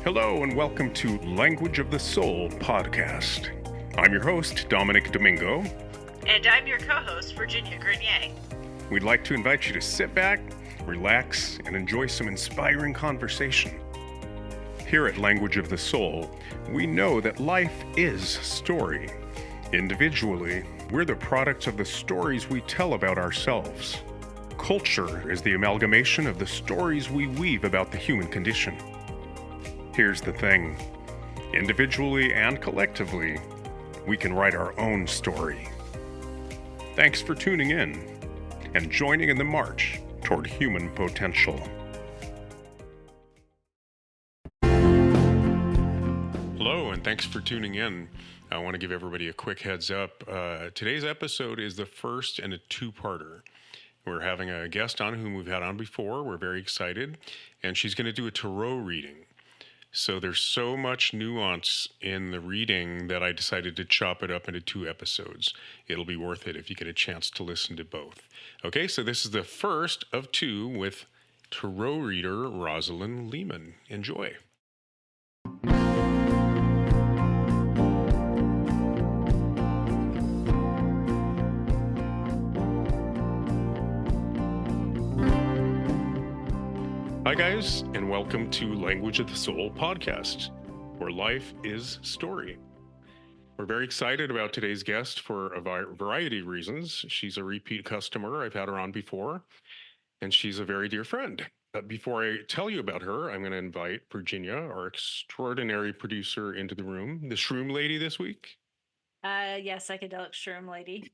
Hello and welcome to Language of the Soul podcast. I'm your host, Dominic Domingo. And I'm your co-host, Virginia Grenier. We'd like to invite you to sit back, relax, and enjoy some inspiring conversation. Here at Language of the Soul, we know that life is story. Individually, we're the products of the stories we tell about ourselves. Culture is the amalgamation of the stories we weave about the human condition. Here's the thing. Individually and collectively, we can write our own story. Thanks for tuning in and joining in the march toward human potential. Hello, and thanks for tuning in. I want to give everybody a quick heads up. Today's episode is the first in a two-parter. We're having a guest on whom we've had on before. We're very excited, and she's going to do a tarot reading. So there's so much nuance in the reading that I decided to chop it up into two episodes. It'll be worth it if you get a chance to listen to both. Okay, so this is the first of two with tarot reader Rosalind Lehman. Enjoy. Hi guys, and welcome to Language of the Soul podcast, where life is story. We're very excited about today's guest for a variety of reasons. She's a repeat customer. I've had her on before, and she's a very dear friend. But before I tell you about her, I'm going to invite Virginia, our extraordinary producer, into the room. The Shroom Lady this week. Yes, psychedelic shroom lady.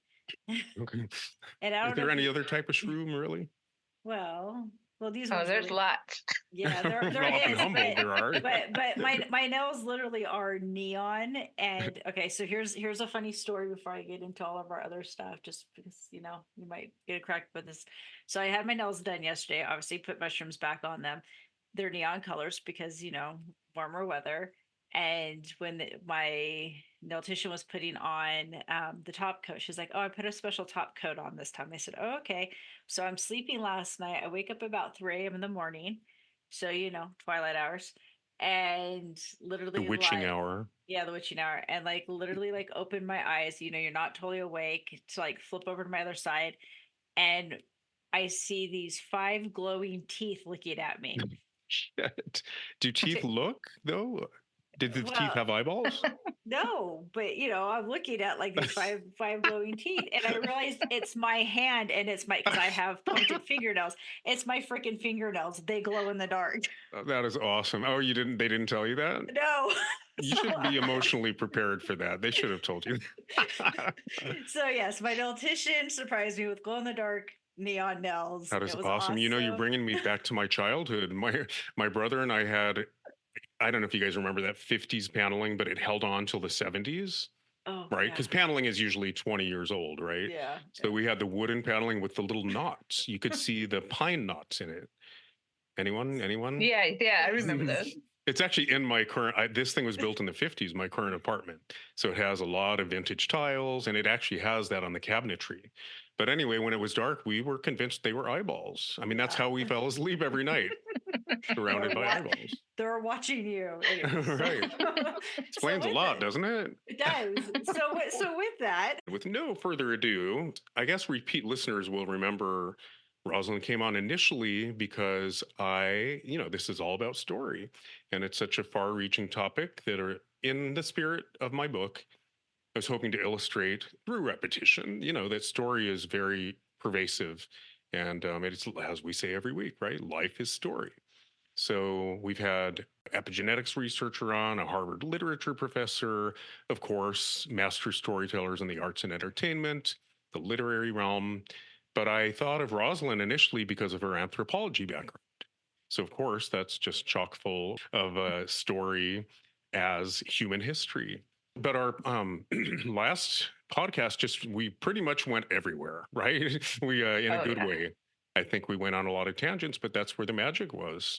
Okay. And I Is don't there know any other type of shroom, really? Well, these Oh, ones there's really, lots. yeah, there Well, is, in Humboldt there are. but my nails literally are neon. And okay, so here's a funny story before I get into all of our other stuff, just because you might get a crack with this. So I had my nails done yesterday. Obviously, put mushrooms back on them. They're neon colors because warmer weather. And when my nailtician was putting on the top coat, she's like, "Oh, I put a special top coat on this time." I said, "Oh, okay." So I'm sleeping last night. I wake up about 3 a.m. in the morning. So, twilight hours. And literally The witching hour. Yeah, the witching hour. And literally open my eyes, you're not totally awake, to flip over to my other side. And I see these 5 glowing teeth looking at me. Shit. Do teeth look, though? Did the teeth have eyeballs? No, but I'm looking at these five glowing teeth, and I realized it's my hand, and it's because I have pointed fingernails. It's my freaking fingernails. They glow in the dark. That is awesome. Oh, they didn't tell you that? No. You should be emotionally prepared for that. They should have told you. So yes, my nailtician surprised me with glow in the dark neon nails. That is It was awesome. You're bringing me back to my childhood. My brother and I had, I don't know if you guys remember that 50s paneling, but it held on till the 70s. Oh, right? yeah. Because paneling is usually 20 years old, right? Yeah. So we had the wooden paneling with the little knots. You could see the pine knots in it. Anyone? Yeah, I remember those. It's actually in my current, this thing was built in the 50s, my current apartment. So it has a lot of vintage tiles, and it actually has that on the cabinetry. But anyway, when it was dark, we were convinced they were eyeballs. I mean, that's how we fell asleep every night, surrounded by eyeballs. They're watching you. Right. Explains a lot, doesn't it? It does. So with that. With no further ado, I guess repeat listeners will remember Rosalind came on initially because this is all about story. And it's such a far-reaching topic that are in the spirit of my book. I was hoping to illustrate through repetition, that story is very pervasive. And it's, as we say every week, right? Life is story. So we've had epigenetics researcher on, a Harvard literature professor, of course, master storytellers in the arts and entertainment, the literary realm. But I thought of Rosalind initially because of her anthropology background. So, of course, that's just chock full of a story as human history. But our last podcast, we pretty much went everywhere, right? We, in a good way. I think we went on a lot of tangents, but that's where the magic was.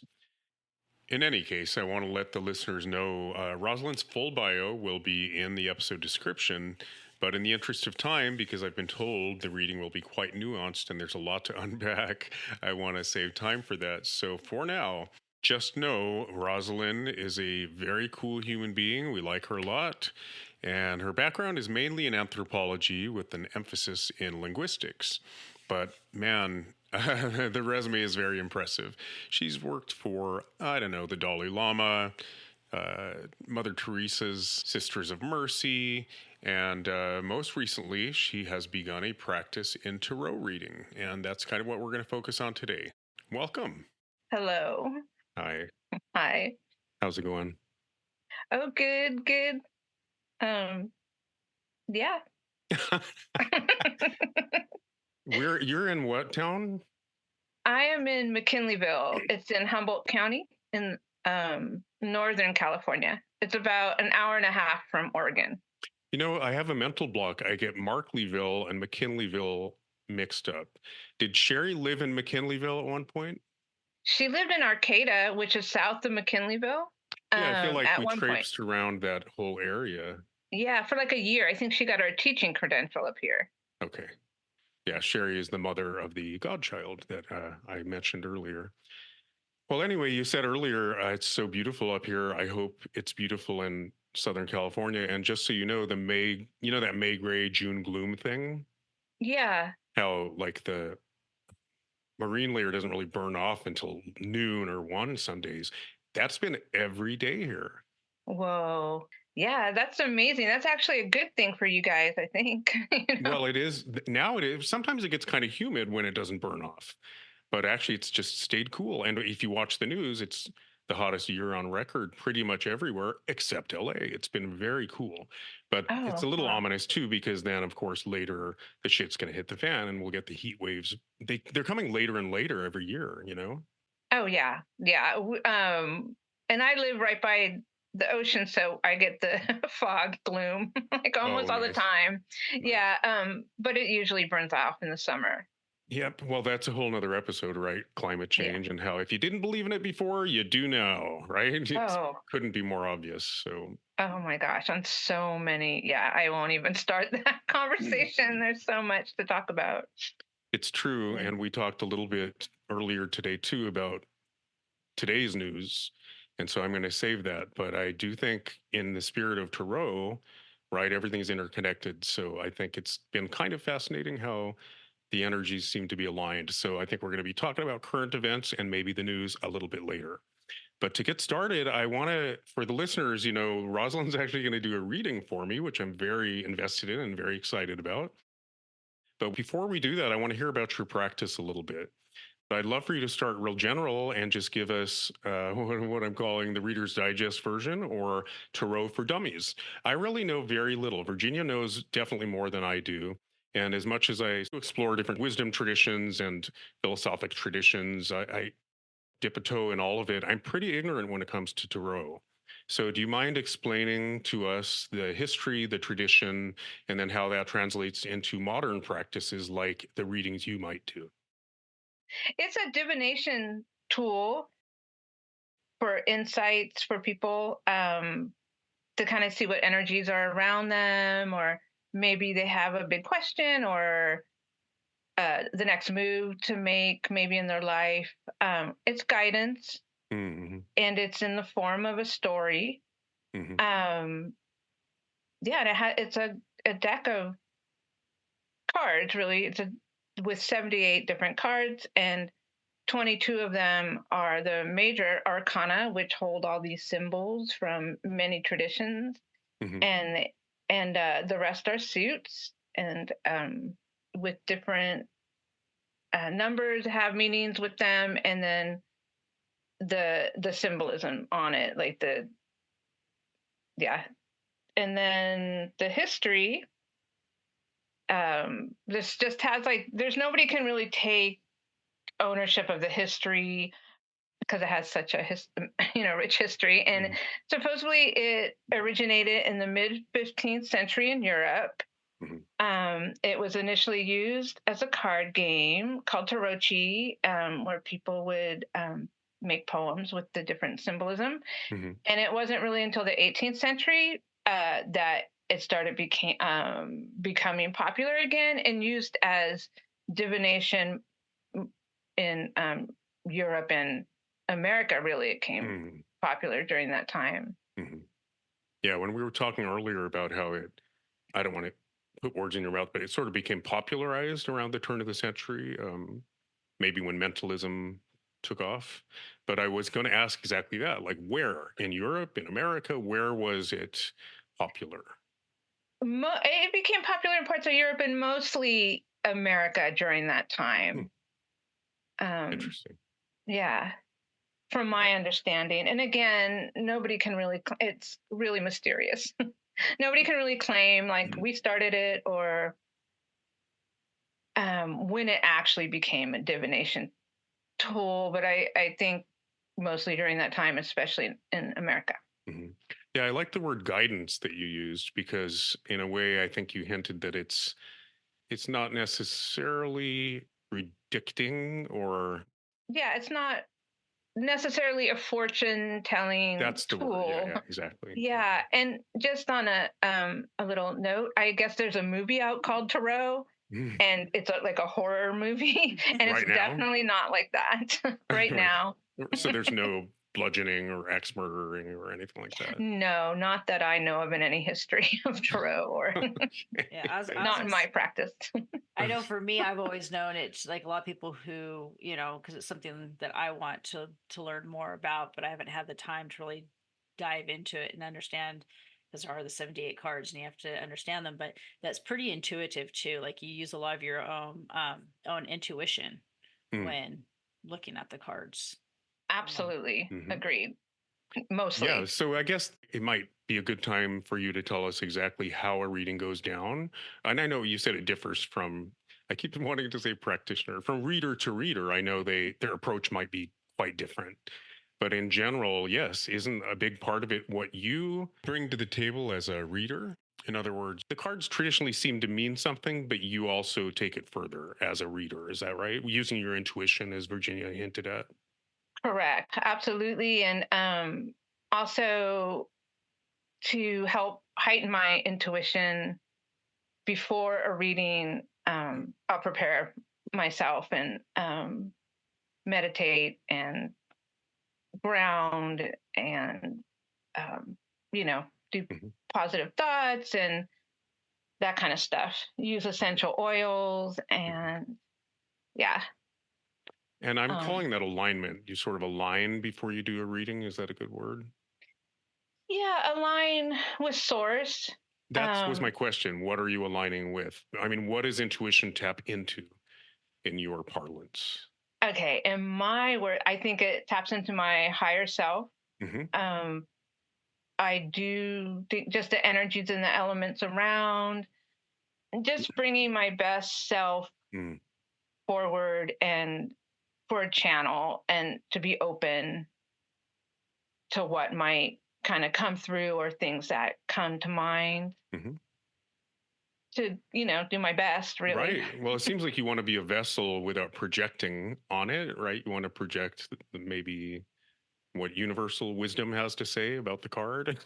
In any case, I want to let the listeners know Rosalind's full bio will be in the episode description. But in the interest of time, because I've been told the reading will be quite nuanced and there's a lot to unpack, I want to save time for that. So for now, Just know Rosalind is a very cool human being. We like her a lot. And her background is mainly in anthropology with an emphasis in linguistics. But man, the resume is very impressive. She's worked for, I don't know, the Dalai Lama, uh, Mother Teresa's Sisters of Mercy, and most recently, she has begun a practice in tarot reading. And that's kind of what we're going to focus on today. Welcome. Hello. Hi. Hi. How's it going? Oh, good, good. Yeah. You're in what town? I am in McKinleyville. It's in Humboldt County in Northern California. It's about an hour and a half from Oregon. You know, I have a mental block. I get Markleeville and McKinleyville mixed up. Did Sherry live in McKinleyville at one point? She lived in Arcata, which is south of McKinleyville, Yeah, I feel like at we one point. traipsed around that whole area. Yeah, for like a year. I think she got her teaching credential up here. Okay. Yeah, Sherry is the mother of the godchild that I mentioned earlier. Well, anyway, you said earlier it's so beautiful up here. I hope it's beautiful in Southern California. And just so you know, that May gray June gloom thing, Yeah. how like the marine layer doesn't really burn off until noon or 1 some days. That's been every day here. Whoa. Yeah, that's amazing. That's actually a good thing for you guys, I think. Well, it is now. It is sometimes it gets kind of humid when it doesn't burn off, but actually it's just stayed cool. And if you watch the news, it's the hottest year on record pretty much everywhere except LA. It's been very cool, but it's Oh, a little wow. ominous too, because then of course later the shit's going to hit the fan and we'll get the heat waves. They're coming later and later every year, you know? Oh yeah, yeah. And I live right by the ocean, so I get the fog gloom like Oh, almost all the nice. time. Nice. Yeah, but it usually burns off in the summer. Yep. Well, that's a whole nother episode, right? Climate Yeah. change and how if you didn't believe in it before, you do now, right? It Oh, couldn't be more obvious. So oh my gosh, on so many. Yeah, I won't even start that conversation. There's so much to talk about. it's true. Mm. And we talked a little bit earlier today, too, about today's news. And so I'm going to save that. But I do think, in the spirit of Tarot, right, everything's interconnected. So I think it's been kind of fascinating how the energies seem to be aligned. So I think we're going to be talking about current events and maybe the news a little bit later. But to get started, I want to, for the listeners, Rosalind's actually going to do a reading for me, which I'm very invested in and very excited about. But before we do that, I want to hear about your practice a little bit. But I'd love for you to start real general and just give us what I'm calling the Reader's Digest version, or Tarot for Dummies. I really know very little. Virginia knows definitely more than I do. And as much as I explore different wisdom traditions and philosophic traditions, I dip a toe in all of it. I'm pretty ignorant when it comes to Tarot. So, do you mind explaining to us the history, the tradition, and then how that translates into modern practices like the readings you might do? It's a divination tool for insights for people, to kind of see what energies are around them, or maybe they have a big question, or the next move to make maybe in their life. It's guidance, Mm-hmm. and it's in the form of a story. Mm-hmm. Yeah, and it's a deck of cards. Really, it's a with 78 different cards, and 22 of them are the major arcana, which hold all these symbols from many traditions, Mm-hmm. and the rest are suits, and with different numbers have meanings with them, and then the symbolism on it, like the yeah, and then the history. This just has like there's nobody can really take ownership of the history because it has such a rich history, and Mm-hmm. supposedly it originated in the mid 15th century in Europe. Mm-hmm. It was initially used as a card game called Tarochi, where people would make poems with the different symbolism. Mm-hmm. And it wasn't really until the 18th century that it started becoming popular again and used as divination in Europe and America, really, it came Mm, popular during that time. mhm. Yeah, when we were talking earlier about how I don't want to put words in your mouth, but it sort of became popularized around the turn of the century, maybe when mentalism took off. But I was going to ask exactly that, like where in Europe, in America, where was it popular? It became popular in parts of Europe and mostly America during that Hmm, time. Um, interesting. yeah, from Yeah. my understanding. And again, nobody can really, it's really mysterious. Nobody can really claim like Mm. we started it or when it actually became a divination tool. But I think mostly during that time, especially in America. Mhm. Yeah, I like the word guidance that you used because in a way I think you hinted that it's not necessarily predicting or Yeah, it's not necessarily a fortune telling that's the word. Yeah, tool. yeah, exactly. Yeah, and just on a little note, I guess there's a movie out called Tarot, Mhm. and it's like a horror movie, and it's Right now? definitely not like that right Right. now. So there's no bludgeoning or axe murdering or anything like that. No, not that I know of in any history of Tarot, or Yeah, I was not gonna in my s- practice. I know for me, I've always known it's like a lot of people who, because it's something that I want to learn more about, but I haven't had the time to really dive into it and understand because there are the 78 cards and you have to understand them. But that's pretty intuitive too. Like you use a lot of your own intuition Mm, when looking at the cards. Um, Absolutely mhm. agreed. Yeah, Mostly. so I guess it might be a good time for you to tell us exactly how a reading goes down. And I know you said it differs from, I keep wanting to say practitioner, from reader to reader. I know their approach might be quite different. But in general, yes, isn't a big part of it what you bring to the table as a reader? In other words, the cards traditionally seem to mean something, but you also take it further as a reader. Is that right? Using your intuition, as Virginia hinted at. Correct. Absolutely. And also to help heighten my intuition before a reading, I'll prepare myself and meditate and ground and, um, you know, do Mhm. positive thoughts and that kind of stuff. Use essential oils Mhm. and yeah. And I'm Um, calling that alignment. You sort of align before you do a reading. Is that a good word? yeah, align with source. That was my Um, question. What are you aligning with? I mean, what does intuition tap into in your parlance? okay, in my word, I think it taps into my higher self. Hmm. Um, I do think just the energies and the elements around, just bringing my best self Mm. forward and for a channel and to be open to what might kind of come through or things that come to mind Hmm. to, do my best, really. Right. Well, it seems like you want to be a vessel without projecting on it, right? You want to project maybe what universal wisdom has to say about the card.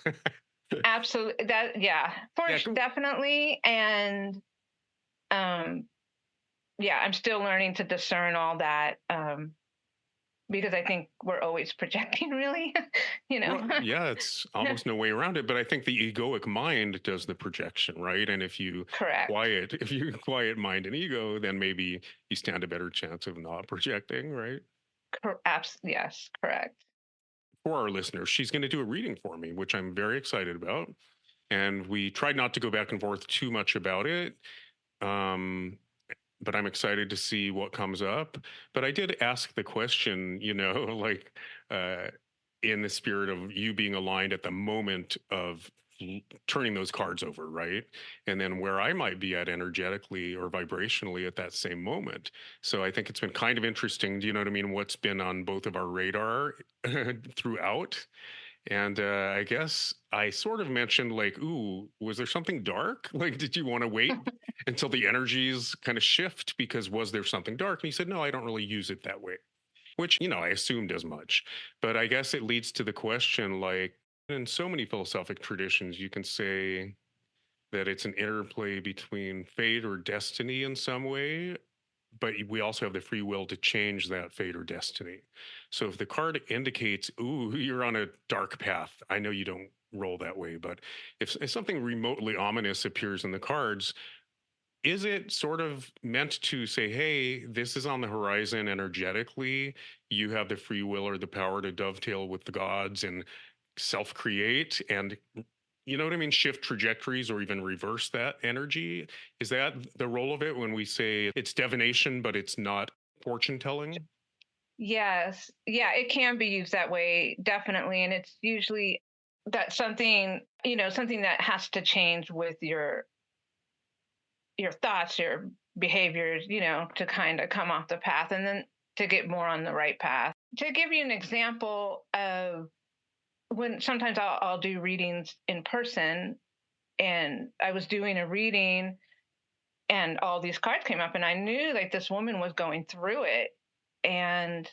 Absolutely. That, yeah, Yeah. definitely. And um, yeah, I'm still learning to discern all that. Because I think we're always projecting, really, you know. Well, yeah, it's almost no way around it. But I think the egoic mind does the projection, right? And Correct. if you quiet mind and ego, then maybe you stand a better chance of not projecting, right? Yes, correct. For our listeners, she's going to do a reading for me, which I'm very excited about. And we tried not to go back and forth too much about it. Um, but I'm excited to see what comes up. But I did ask the question, like uh, in the spirit of you being aligned at the moment of turning those cards over, right? And then where I might be at energetically or vibrationally at that same moment. So I think it's been kind of interesting. Do you know what I mean? What's been on both of our radar throughout. And I guess I sort of mentioned, like, ooh, was there something dark? Like, did you want to wait until the energies kind of shift? Because was there something dark? And he said, no, I don't really use it that way, which, I assumed as much. But I guess it leads to the question, like, in so many philosophic traditions, you can say that it's an interplay between fate or destiny in some way. but we also have the free will to change that fate or destiny. So if the card indicates, ooh, you're on a dark path, I know you don't roll that way, but if something remotely ominous appears in the cards, is it sort of meant to say, hey, this is on the horizon energetically? You have the free will or the power to dovetail with the gods and self create and, you know what I mean, shift trajectories or even reverse that energy? Is that the role of it when we say it's divination, but it's not fortune telling? Yes. Yeah, it can be used that way, definitely. And it's usually that something, something that has to change with your thoughts, your behaviors, to kind of come off the path and then to get more on the right path. To give you an example of when sometimes I'll do readings in person, and I was doing a reading and all these cards came up and I knew like this woman was going through it, and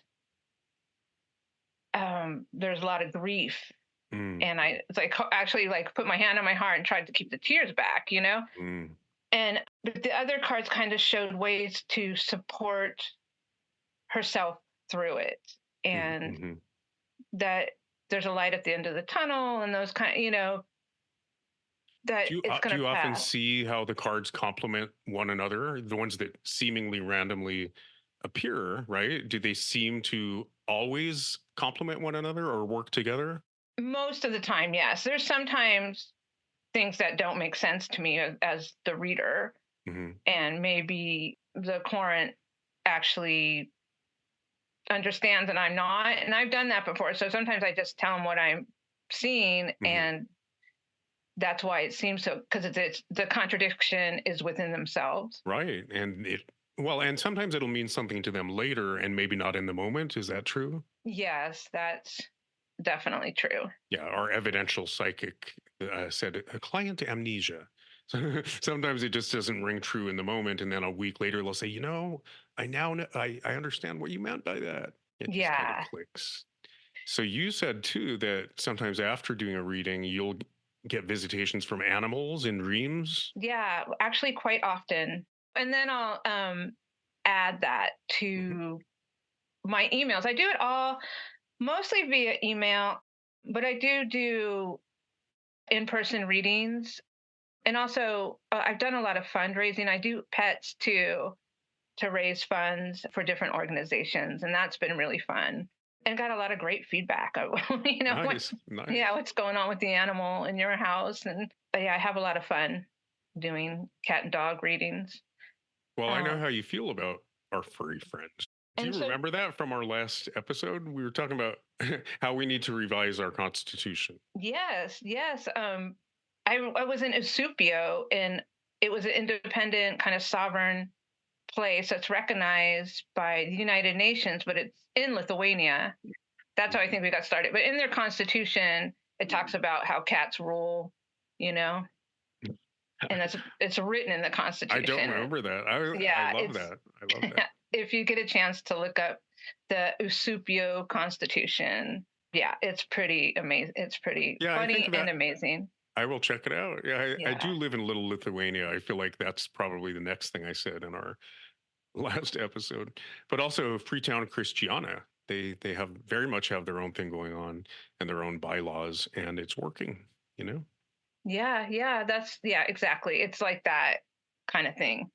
there's a lot of grief. Mm, And I it's like actually like put my hand on my heart and tried to keep the tears back. mm, And but the other cards kind of showed ways to support herself through it, mm, and mhm. that there's a light at the end of the tunnel, and those that it's Do going to you often pass. see how the cards complement one another? The ones that seemingly randomly appear, right? Do they seem to always complement one another or work together? Most of the time, yes. There's sometimes things that don't make sense to me as the reader, Hmm. and maybe the client actually understands and I'm not. And I've done that before. So sometimes I just tell them what I'm seeing, Hmm. and that's why it seems so, because it's the contradiction is within themselves. Right. And sometimes it'll mean something to them later and maybe not in the moment. Is that true? Yes, that's definitely true. Yeah. Our evidential psychic said a client amnesia. So sometimes it just doesn't ring true in the moment. And then a week later, they'll say, I now know, I understand what you meant by that. It just kind of Yeah. clicks. So you said too that sometimes after doing a reading, you'll get visitations from animals in dreams. Yeah, actually quite often. And then I'll add that Mhm. to my emails. I do it all mostly via email, but I do in-person readings. And also I've done a lot of fundraising. I do pets too, to raise funds for different organizations, and that's been really fun and got a lot of great feedback of Nice, nice. what's going on with the animal in your house. And yeah, I have a lot of fun doing cat and dog readings. Well, I know um, how you feel about our furry friends. Do and you so remember that from our last episode? We were talking about how we need to revise our constitution. yes, I was in Usupio, and it was an independent kind of sovereign place that's recognized by the United Nations, but it's in Lithuania. That's how I Mhm. think we got started. But in their constitution, it talks about how cats rule, you know, and it's written in the I don't constitution. remember that. I Yeah, love it's that. I love that. if you get a chance to look up the Usupio Constitution, yeah, it's pretty amazing. It's pretty Yeah, I think funny and that amazing. I will check it out. Yeah, I Yeah. do live in Little Lithuania. I feel like that's probably the next thing I said in our last episode. But also Freetown Christiana. They have very much have their own thing going on and their own bylaws, and it's working, you know? Yeah, yeah, exactly. It's like that kind of thing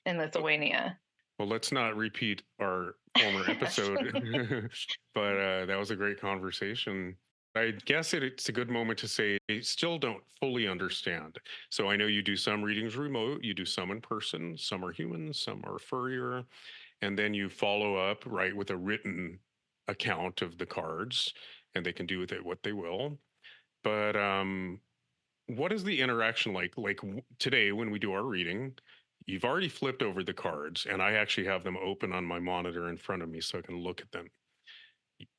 in Well, Lithuania. well, let's not repeat our former Yes. episode, but that was a great conversation. I guess it's a good moment to say I still don't fully understand. So I know you do some readings remote, you do some in person, some are humans, some are furrier, and then you follow up right with a written account of the cards, and they can do with it what they will. But what is the interaction like? Today, when we do our reading, you've already flipped over the cards, and I actually have them open on my monitor in front of me so I can look at them.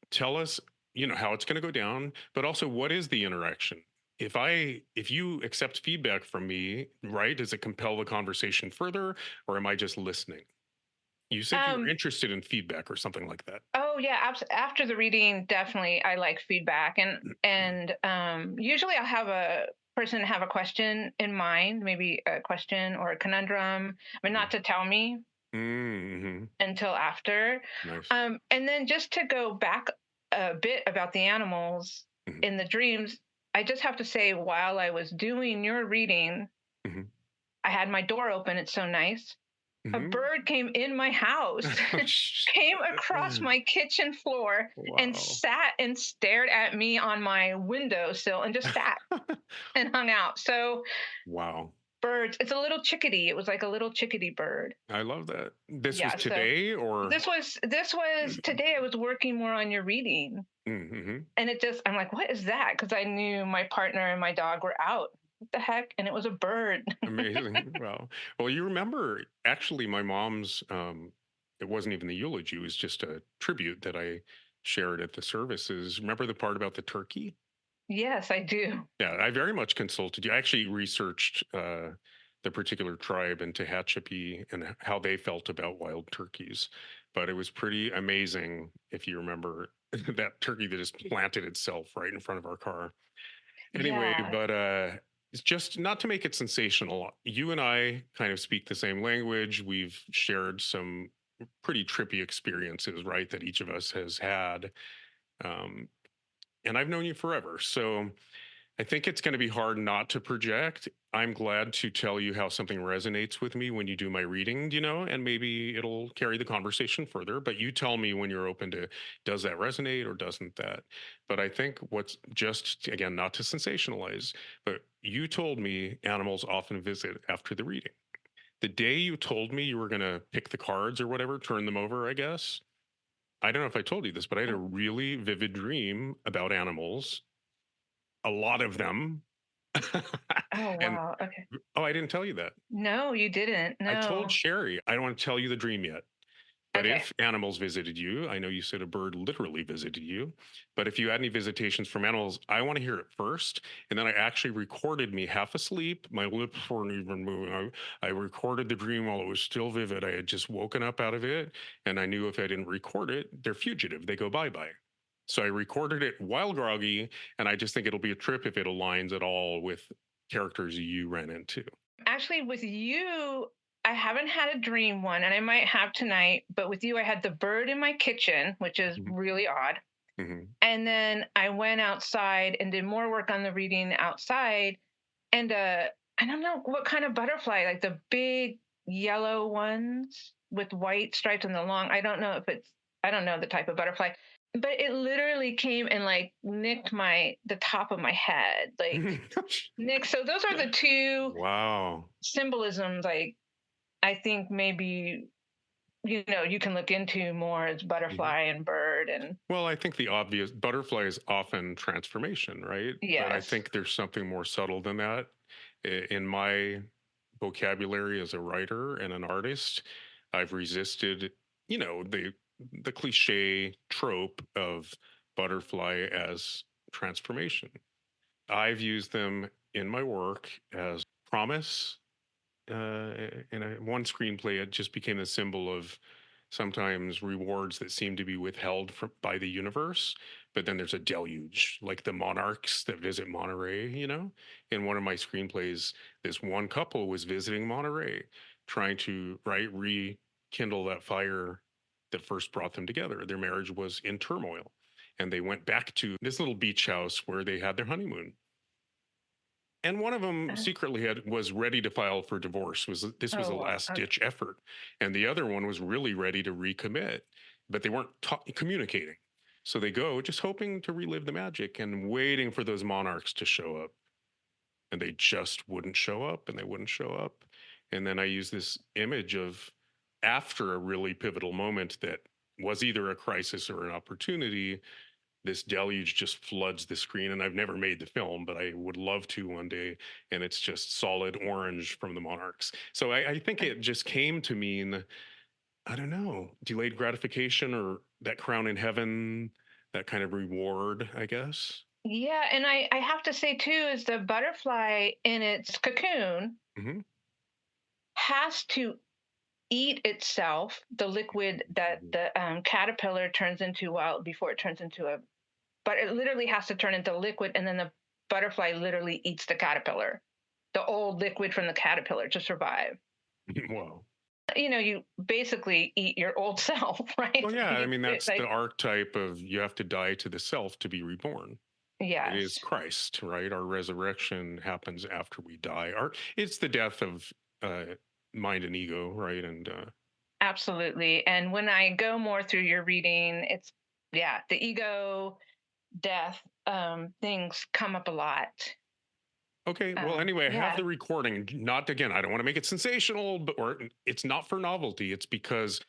Tell us, how it's going to go down, but also what is the interaction? If you accept feedback from me, right, does it compel the conversation further, or am I just listening? You said you were um, interested in feedback or something like that. Oh yeah, after the reading, definitely I like feedback, and usually I'll have a person have a question in mind, maybe a question or a conundrum. I mean, Mhm. not to tell me. Mm-hmm. until after. Nice. And then just to go back a bit about the animals Mm-hmm. in the dreams, I just have to say, while I was doing your reading, Mm-hmm. I had my door open. It's so nice. A Mm-hmm. bird came in my house, came across my kitchen floor and Wow. sat and stared at me on my windowsill and just sat and hung out. So Wow. birds, it's a little chickadee. It was like a little chickadee bird. I love that. This was Yeah. So today or? this was today. I was working more on your reading, Mm-hmm. and I'm like, what is that? Because I knew my partner and my dog were out. What the heck? And it was a bird. Amazing. Wow. Well, you remember actually my mom's it wasn't even the eulogy, it was just a tribute that I shared at the services. Remember the part about the turkey? Yes, I do. Yeah, I very much consulted you. I actually researched the particular tribe in Tehachapi and how they felt about wild turkeys. But it was pretty amazing if you remember that turkey that just planted itself right in front of our car. Anyway, Yeah. but it's just not to make it sensational. You and I kind of speak the same language. We've shared some pretty trippy experiences, right? That each of us has had. Um, and I've known you forever. So I think it's going to be hard not to project. I'm glad to tell you how something resonates with me when you do my reading, and maybe it'll carry the conversation further. But you tell me when you're open to, does that resonate or doesn't that? But I think what's just, again, not to sensationalize, but you told me animals often visit after the reading. The day you told me you were going to pick the cards or whatever, turn them over, I guess. I don't know if I told you this, but I had a really vivid dream about animals, a lot of them. Oh, And wow. Okay. oh, I didn't tell you that. No, you didn't. I told No. Sherry, I don't want to tell you the dream yet. But Okay. if animals visited you, I know you said a bird literally visited you, but if you had any visitations from animals, I want to hear it first. And then I actually recorded me half asleep. My lips weren't even moving. I recorded the dream while it was still vivid. I had just woken up out of it. And I knew if I didn't record it, they're fugitive. They go bye bye. So I recorded it while groggy. And I just think it'll be a trip if it aligns at all with characters you ran into. Actually, with you, I haven't had a dream one, and I might have tonight. But with you, I had the bird in my kitchen, which is Mhm. really odd. Mhm. And then I went outside and did more work on the reading outside. And I don't know what kind of butterfly, like the big yellow ones with white stripes on the long. I don't know the type of butterfly, but it literally came and like nicked the top of my head, like nick. So those are the two Wow. symbolisms, like I think maybe you can look into more as Mhm. butterfly and bird and Well, I think the obvious butterfly is often transformation, right? But I yes. think there's something more subtle than that. In my vocabulary as a writer and an artist, I've resisted, the cliche trope of butterfly as transformation. I've used them in my work as promise. In one screenplay, it just became a symbol of sometimes rewards that seem to be withheld by the universe. But then there's a deluge, like the monarchs that visit Monterey. In one of my screenplays, this one couple was visiting Monterey, trying to rekindle that fire that first brought them together. Their marriage was in turmoil, and they went back to this little beach house where they had their honeymoon. And one of them Uh, secretly was ready to file for divorce. This was a oh wow. last Okay. ditch effort, and the other one was really ready to recommit, but they weren't communicating. So they go just hoping to relive the magic and waiting for those monarchs to show up, and they just wouldn't show up, and they wouldn't show up. And then I use this image of after a really pivotal moment that was either a crisis or an opportunity, this deluge just floods the screen. And I've never made the film, but I would love to one day. And it's just solid orange from the monarchs. So I think it just came to mean, I don't know, delayed gratification or that crown in heaven, that kind of reward, I guess. Yeah, and I have to say too is the butterfly in its cocoon Hmm. has to eat itself, the liquid that the caterpillar turns into while before it turns into but it literally has to turn into liquid, and then the butterfly literally eats the caterpillar, the old liquid from the caterpillar to survive. Wow. You basically eat your old self, right? Well, yeah, I mean, It's that's the like, archetype of you have to die to the self to be reborn. It is yes, Christ, right? Our resurrection happens after we die. It's the death of uh, mind and ego, right? And absolutely. And when I go more through your reading, it's, yeah, the ego, death, things come up a lot. okay, well, anyway, I have Yeah. the recording. Not again, I don't want to make it sensational, but or it's not for novelty. It's because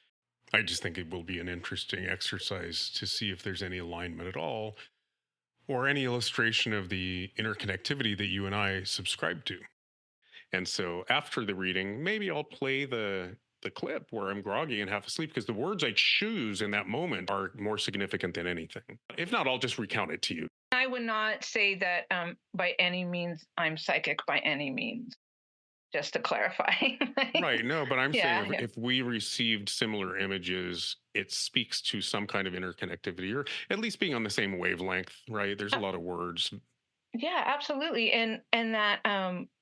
I just think it will be an interesting exercise to see if there's any alignment at all, or any illustration of the interconnectivity that you and I subscribe to. And so after the reading, maybe I'll play the clip where I'm groggy and half asleep because the words I choose in that moment are more significant than anything. If not, I'll just recount it to you. I would not say that by any means I'm psychic by any means, just to clarify. Right. No, but I'm saying Yeah, yeah. if we received similar images, it speaks to some kind of interconnectivity or at least being on the same wavelength, right? There's a lot of words. Yeah, absolutely. And that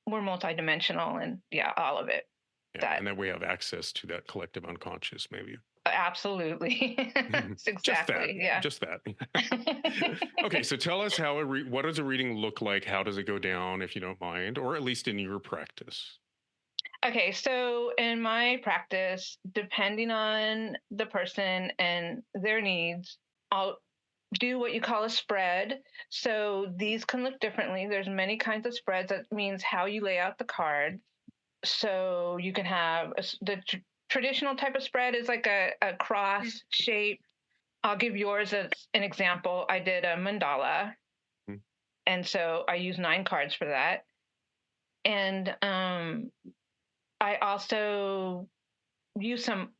we're multidimensional and yeah, all of it. Yeah. That And that we have access to that collective unconscious, maybe. absolutely. That's Just that. exactly. Yeah. Just that. Okay, so tell us what does a reading look like? How does it go down, if you don't mind, or at least in your practice? Okay, so in my practice, depending on the person and their needs, I'll do what you call a spread. So these can look differently. There's many kinds of spreads. That means how you lay out the card. So you can have traditional type of spread is like a cross shape. I'll give yours as an example. I did a mandala, Mhm. and so I use 9 cards for that. And I also use some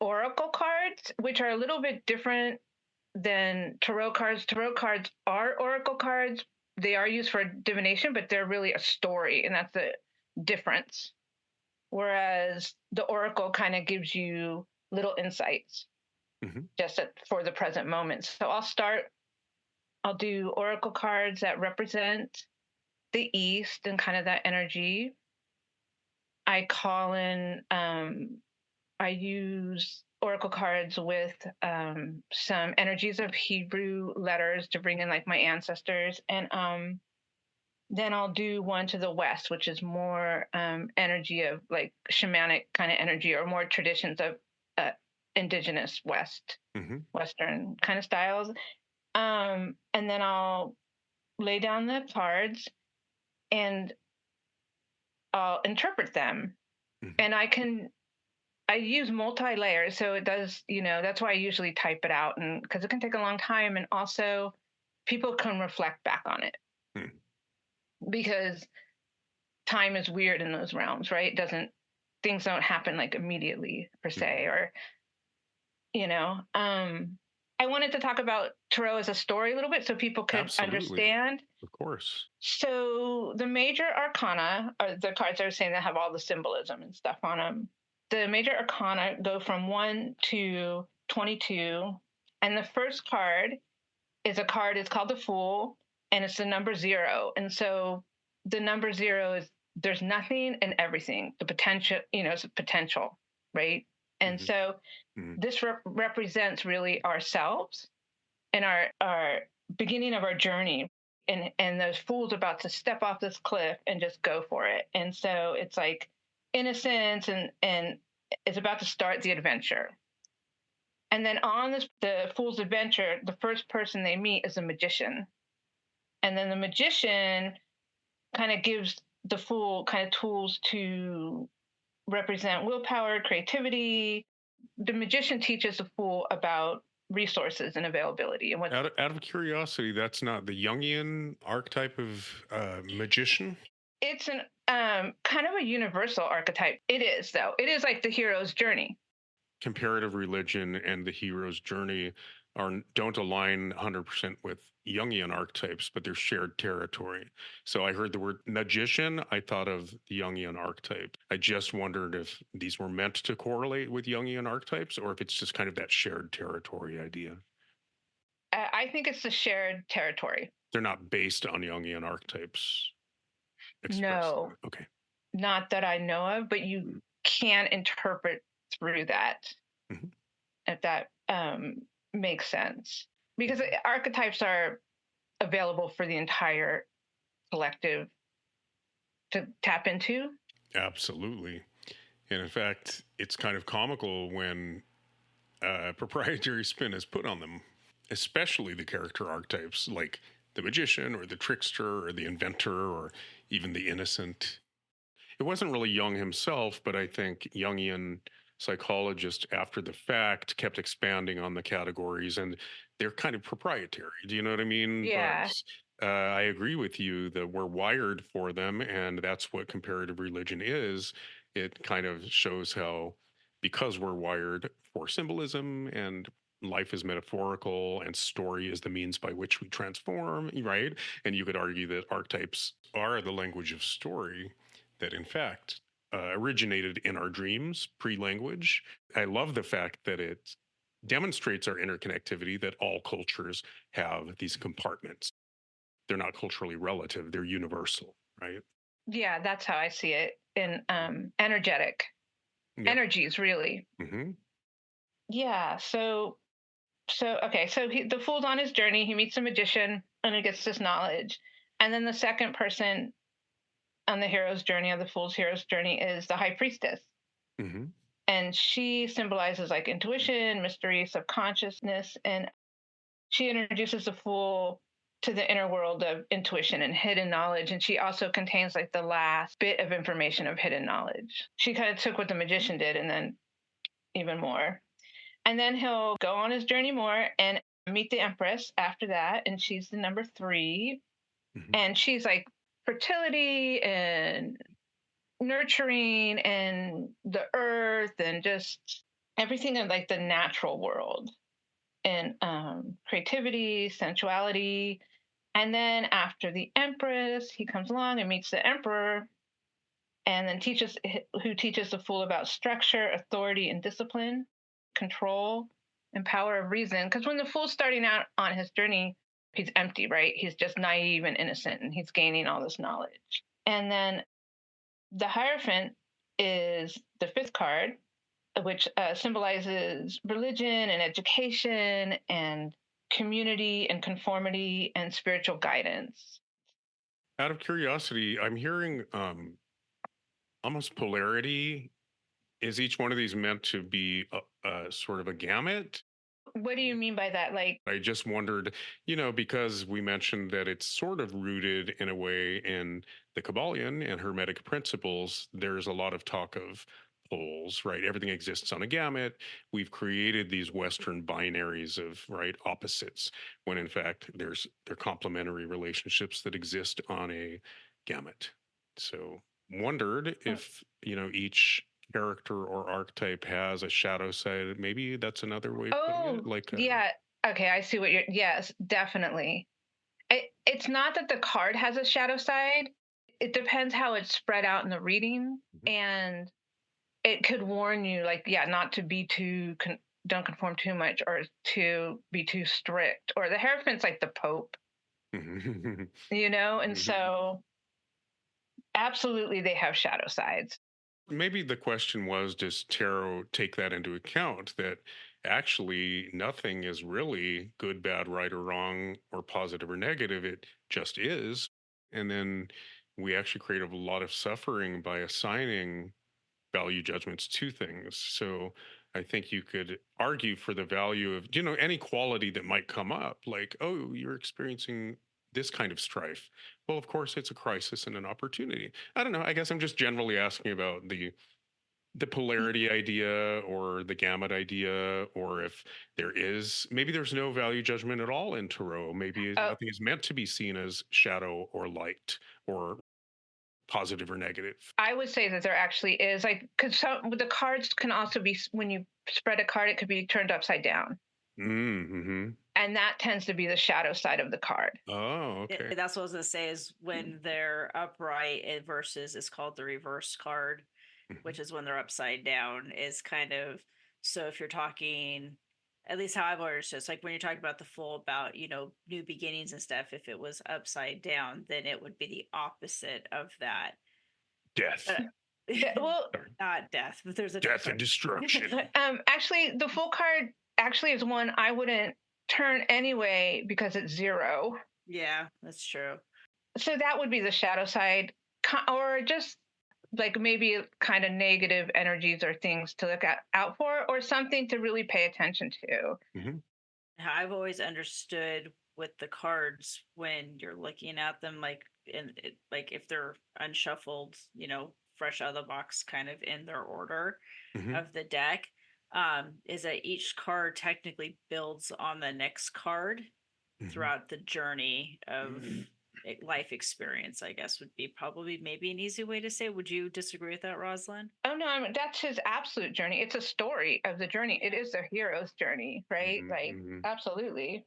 oracle cards, which are a little bit different than tarot cards. Tarot cards are oracle cards. They are used for divination, but they're really a story, and that's the difference. Whereas the oracle kind of gives you little insights Mhm. just for the present moment. So I'll do oracle cards that represent the East and kind of that energy. I call in, I use oracle cards with some energies of Hebrew letters to bring in like my ancestors. And then I'll do one to the West, which is more energy of like shamanic kind of energy or more traditions of uh, indigenous Mhm. Western kind of styles. And then I'll lay down the cards and I'll interpret them. Mhm. And I use multi layers. So it does, that's why I usually type it out and because it can take a long time. And also people can reflect back on it Mhm. because time is weird in those realms, right? Things don't happen like immediately per Mhm. se, or, you know, um, I wanted to talk about tarot as a story a little bit so people could Absolutely. understand. Of course. So the major arcana are the cards I was saying that have all the symbolism and stuff on them. The major arcana go from 1 to 22. And the first card is a card, it's called the Fool, and it's the number 0. And so the number 0 is there's nothing and everything. The potential, it's a potential, right? And Mhm. so Mhm. this represents really ourselves and our beginning of our journey and those fools about to step off this cliff and just go for it. And so it's like innocence and it's about to start the adventure. And then on the fool's adventure, the first person they meet is a magician. And then the magician kind of gives the fool kind of tools to represent willpower, creativity. The magician teaches the fool about resources and availability and what's Out of curiosity, that's not the Jungian archetype of magician? it's an kind of a universal archetype. It is though. It is like the hero's journey. Comparative religion and the hero's journey don't align 100% with Jungian archetypes, but they're shared territory. So I heard the word magician, I thought of the Jungian archetype. I just wondered if these were meant to correlate with Jungian archetypes or if it's just kind of that shared territory idea. I think it's the shared territory. They're not based on Jungian archetypes expressly. No, Okay. not that I know of, but you Mm. can interpret through that, Mhm. if that makes sense. Because archetypes are available for the entire collective to tap into. Absolutely. And in fact, it's kind of comical when proprietary spin is put on them, especially the character archetypes like the magician or the trickster or the inventor or even the innocent. It wasn't really Jung himself, but I think Jungian psychologists after the fact kept expanding on the categories, and they're kind of proprietary. Do you know what I mean? Yeah. But I agree with you that we're wired for them, and that's what comparative religion is. It kind of shows how, because we're wired for symbolism and life is metaphorical and story is the means by which we transform, right? And you could argue that archetypes are the language of story, that in fact originated in our dreams pre-language. I love the fact that it demonstrates our interconnectivity, that all cultures have these compartments. They're not culturally relative, they're universal, right? Yeah, that's how I see it in energetic Yep. energies, really. Hmm. Yeah. So okay. So the fool's on his journey. He meets a magician, and he gets this knowledge. And then the second person on the hero's journey, of the fool's hero's journey, is the high priestess, Hmm. and she symbolizes like intuition, mystery, subconsciousness, and she introduces the fool to the inner world of intuition and hidden knowledge. And she also contains like the last bit of information of hidden knowledge. She kind of took what the magician did and then even more. And then he'll go on his journey more and meet the empress after that. And she's the number 3. Hmm. And she's like fertility and nurturing and the earth and just everything in like the natural world, and creativity, sensuality. And then after the empress, he comes along and meets the emperor, and then teaches the fool about structure, authority, and discipline, control, and power of reason. Because when the fool's starting out on his journey, he's empty, right? He's just naive and innocent, and he's gaining all this knowledge. And then the Hierophant is the 5th card, which symbolizes religion and education and community and conformity and spiritual guidance. Out of curiosity, I'm hearing almost polarity. Is each one of these meant to be a sort of a gamut? What do you mean by that? Like, I just wondered, because we mentioned that it's sort of rooted in a way in the Kabbalion and Hermetic principles, there's a lot of talk of poles, right? Everything exists on a gamut. We've created these Western binaries of, right, opposites, when in fact they're complementary relationships that exist on a gamut. So wondered if, each character or archetype has a shadow side. Maybe that's another way of putting it. oh, Like, yeah, okay, I see what you're, yes, definitely. It's not that the card has a shadow side, it depends how it's spread out in the reading. Mhm. And it could warn you, like, yeah, not to be don't conform too much or to be too strict. Or the Hierophant's like the Pope, and so absolutely they have shadow sides. Maybe the question was, does tarot take that into account? That actually nothing is really good, bad, right, or wrong, or positive or negative. It just is. And then we actually create a lot of suffering by assigning value judgments to things. So I think you could argue for the value of, any quality that might come up, like, oh, you're experiencing this kind of strife. Well, of course, it's a crisis and an opportunity. I don't know. I guess I'm just generally asking about the polarity idea or the gamut idea, or if maybe there's no value judgment at all in tarot. Maybe Oh, nothing is meant to be seen as shadow or light or positive or negative. I would say that there actually is, like, because the cards can also be, when you spread a card, it could be turned upside down. Mm-hmm. And that tends to be the shadow side of the card. Oh, Yeah, okay. that's what I was gonna say is when they're upright versus it's called the reverse card, which is when they're upside down, is kind of, so if you're talking, at least how I've understood, it's like when you're talking about the full about, new beginnings and stuff, if it was upside down, then it would be the opposite of that. Death. Well, Sorry. Not death, but there's a Death and destruction. actually, the Fool card actually is one I wouldn't turn anyway because it's 0. Yeah, that's true. So that would be the shadow side, or just like maybe kind of negative energies or things to look out for, or something to really pay attention to. Mm-hmm. I've always understood with the cards when you're looking at them, like like if they're unshuffled, fresh out of the box, kind of in their order Mm-hmm. of the deck, is that each card technically builds on the next card Mm-hmm. throughout the journey of life experience, I guess would be probably maybe an easy way to say. Would you disagree with that, Rosalind? Oh no, I mean, that's his absolute journey. It's a story of the journey. It is the hero's journey, right? Like, Mm-hmm. absolutely.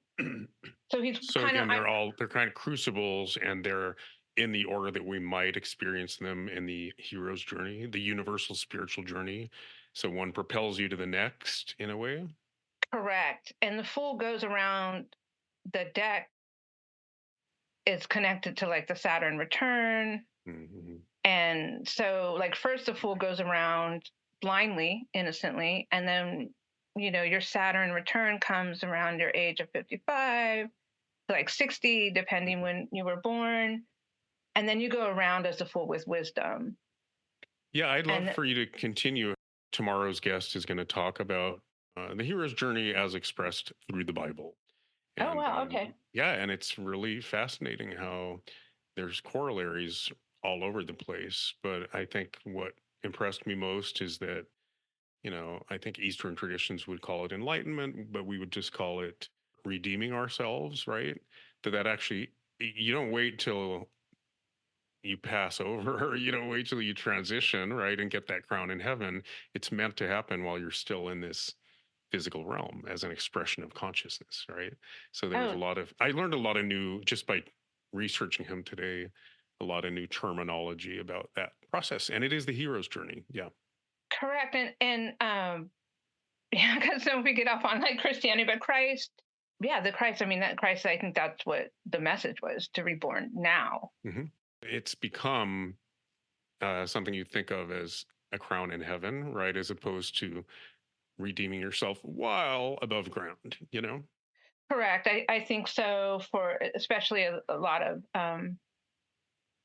So he's So kind of, again, they're kind of crucibles, and they're in the order that we might experience them in the hero's journey, the universal spiritual journey. So one propels you to the next in a way. correct. And the Fool goes around the deck, is connected to like the Saturn return. Mm-hmm. And so, like, first the Fool goes around blindly, innocently, and then, your Saturn return comes around your age of 55, like 60, depending when you were born. And then you go around as a Fool with wisdom. Yeah, I'd love And for you to continue. Tomorrow's guest is going to talk about the hero's journey as expressed through the Bible. oh, And wow, okay. yeah, and it's really fascinating how there's corollaries all over the place. But I think what impressed me most is that, I think Eastern traditions would call it enlightenment, but we would just call it redeeming ourselves, right? That actually, you don't wait till you pass over, you don't wait till you transition, right, and get that crown in heaven. It's meant to happen while you're still in this physical realm as an expression of consciousness, right? So there was Oh, I learned a lot of new, just by researching him today, a lot of new terminology about that process. And it is the hero's journey. Yeah. correct. And yeah, because then we get off on like Christianity, but Christ, yeah, the Christ, I mean, that Christ, I think that's what the message was, to reborn now. Mm-hmm. It's become something you think of as a crown in heaven, right? As opposed to redeeming yourself while above ground. Correct. I think so, for especially a lot of,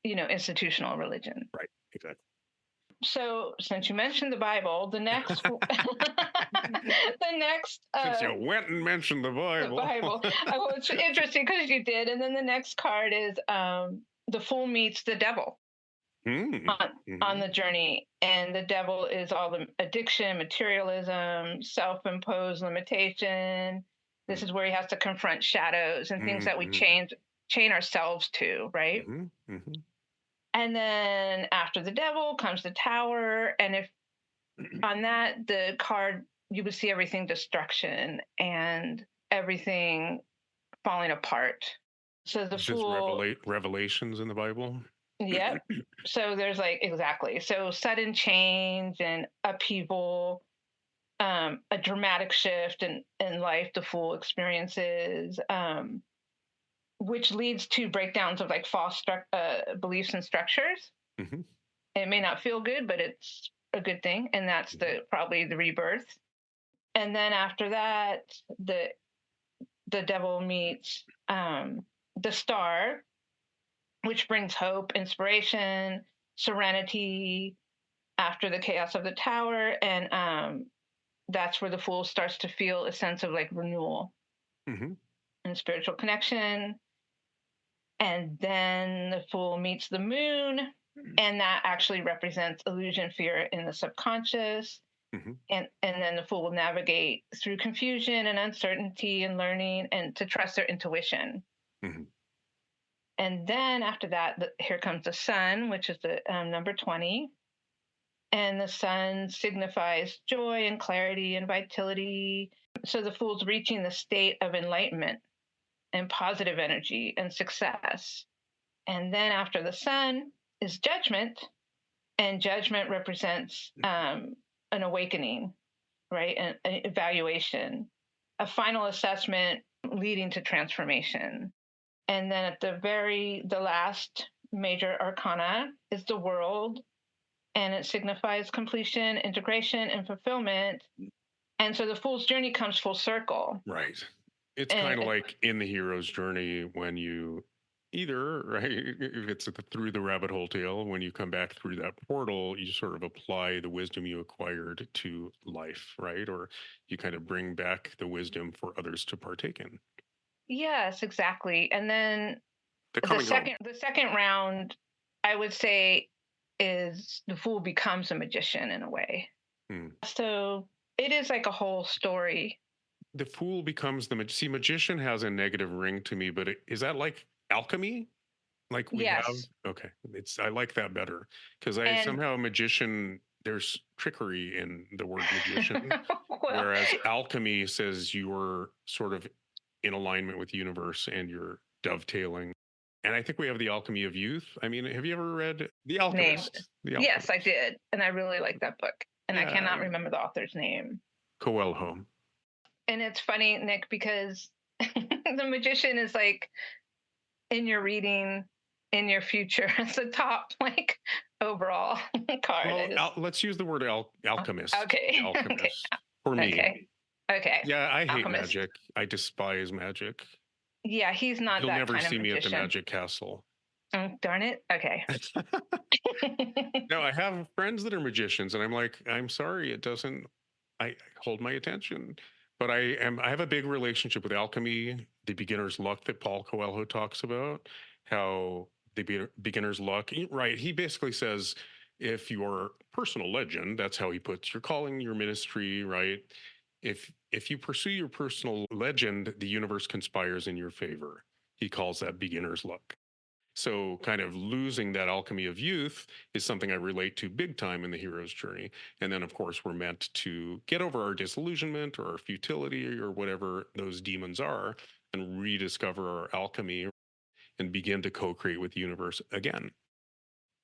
institutional religion. Right. Exactly. So since you mentioned the Bible, the next, the next, Since you went and mentioned the the Bible. Bible. Oh, it's interesting because you did. And then the next card is the Fool meets the devil on the journey. And the devil is all the addiction, materialism, self-imposed limitation. This is where he has to confront shadows and things that we chain ourselves to, right? And then after the devil comes the tower. And if on that, the card, you would see everything destruction and everything falling apart. So the Is this Fool, revelations in the Bible? yep. So there's like, exactly. So sudden change and upheaval, a dramatic shift in life the Fool experiences, which leads to breakdowns of like false beliefs and structures. It may not feel good, but it's a good thing, and that's probably the rebirth. And then after that, the devil meets the star, which brings hope, inspiration, serenity after the chaos of the tower. And that's where the Fool starts to feel a sense of like renewal and spiritual connection. And then the Fool meets the moon, and that actually represents illusion, fear in the subconscious. And then the Fool will navigate through confusion and uncertainty and learning, and to trust their intuition. And then after that, here comes the sun, which is the number 20. And the sun signifies joy and clarity and vitality. So the Fool's reaching the state of enlightenment and positive energy and success. And then after the sun is judgment, and judgment represents an awakening, right? An evaluation, a final assessment leading to transformation. And then at the last major arcana is the world, and it signifies completion, integration, and fulfillment. And so the fool's journey comes full circle. Right. It's And kind of like in the hero's journey when you either, right, if it's through the rabbit hole tale, when you come back through that portal, you sort of apply the wisdom you acquired to life, right? Or you kind of bring back the wisdom for others to partake in. yes, exactly. And then The coming home. the second round, I would say, is the fool becomes a magician in a way. So it is like a whole story. The fool becomes the see, magician has a negative ring to me, but is that like alchemy? Like we have, Yes. okay, I like that better because I And somehow magician, there's trickery in the word magician, well, whereas alchemy says you're sort of in alignment with the universe and you're dovetailing. And I think we have the alchemy of youth. I mean, have you ever read The name. Alchemist? The Yes, I Alchemist. did. And I really like that book. And I cannot Yeah, remember the author's name. Coelho. And it's funny, Nick, because the magician is like in your reading, in your future. It's the top like overall card. Well, let's use the word alchemist. Okay. Alchemist for me. Okay. Yeah, I hate Alchemist. magic. I despise magic. Yeah, he's not You'll that never kind of see me at the magician. Magic Castle. Darn it. Okay. No, I have friends that are magicians, and I'm like, I'm sorry, it doesn't. I hold my attention, but I have a big relationship with alchemy, the beginner's luck that Paul Coelho talks about. How the beginner's luck, right? He basically says, if your personal legend, that's how he puts your calling, your ministry, right? If you pursue your personal legend, the universe conspires in your favor. He calls that beginner's luck. So, kind of losing that alchemy of youth is something I relate to big time in the hero's journey. And then, of course, we're meant to get over our disillusionment or our futility or whatever those demons are and rediscover our alchemy and begin to co create with the universe again.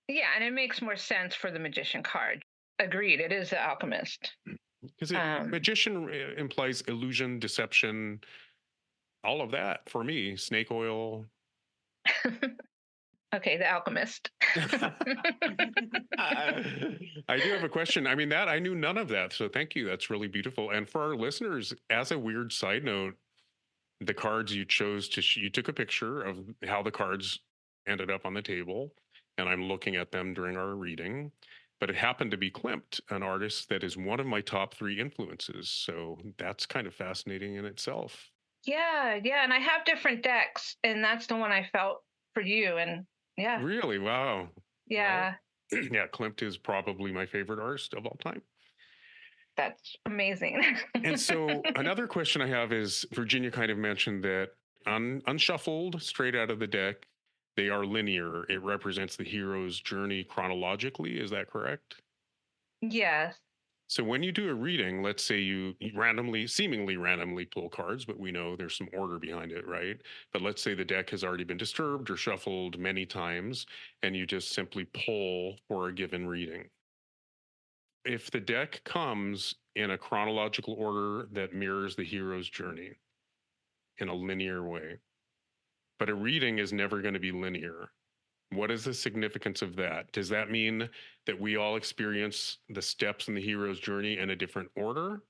Yeah, and it makes more sense for the magician card. Agreed. It is the alchemist. Because magician implies illusion, deception, all of that for me, snake oil. Okay, the alchemist. I do have a question. I mean, that I knew none of that. So thank you. That's really beautiful. And for our listeners, as a weird side note, the cards you chose you took a picture of how the cards ended up on the table. And I'm looking at them during our reading. But it happened to be Klimt, an artist that is one of my top 3 influences. So that's kind of fascinating in itself. Yeah. And I have different decks, and that's the one I felt for you. And yeah. Really? Wow. Yeah. Well, yeah, Klimt is probably my favorite artist of all time. That's amazing. And so another question I have is Virginia kind of mentioned that unshuffled straight out of the deck, they are linear. It represents the hero's journey chronologically. Is that correct? Yes. So when you do a reading, let's say you seemingly randomly pull cards, but we know there's some order behind it, right? But let's say the deck has already been disturbed or shuffled many times, and you just simply pull for a given reading. If the deck comes in a chronological order that mirrors the hero's journey in a linear way, but a reading is never going to be linear, what is the significance of that? Does that mean that we all experience the steps in the hero's journey in a different order?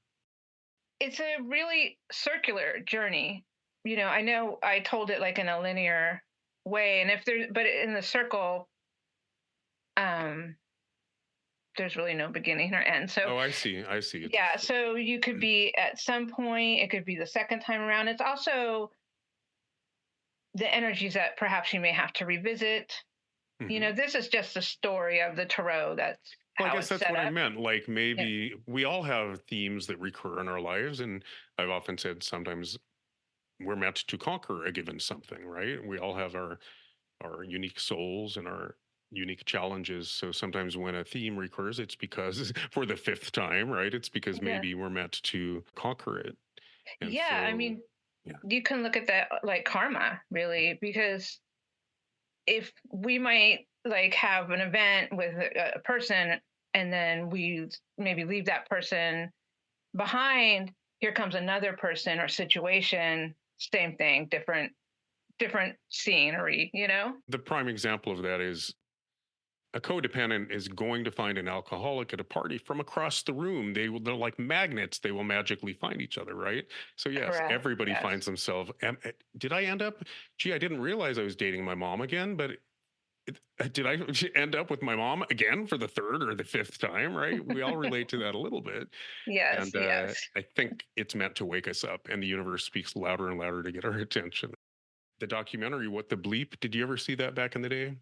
It's a really circular journey. I know I told it like in a linear way, and but in the circle, there's really no beginning or end. So, I see. Yeah. So you could be at some point, it could be the second time around. It's also the energies that perhaps you may have to revisit. Mm-hmm. This is just the story of the tarot. Well, I guess that's what I meant. Like maybe we all have themes that recur in our lives. And I've often said sometimes we're meant to conquer a given something, right? We all have our unique souls and our unique challenges. So sometimes when a theme recurs, it's because for the 5th time, right? It's because maybe we're meant to conquer it. And I mean, you can look at that like karma, really, because if we might like have an event with a person and then we maybe leave that person behind, here comes another person or situation, same thing, different scenery. The prime example of that is a codependent is going to find an alcoholic at a party from across the room. They're like magnets. They will magically find each other, right? So yes, Correct. everybody Yes. finds themselves. Did I end up? Gee, I didn't realize I was dating my mom again, but did I end up with my mom again for the third or the fifth time? Right? We all relate to that a little bit, Yes. and Yes. I think it's meant to wake us up, and the universe speaks louder and louder to get our attention. The documentary, What the Bleep? Did you ever see that back in the day?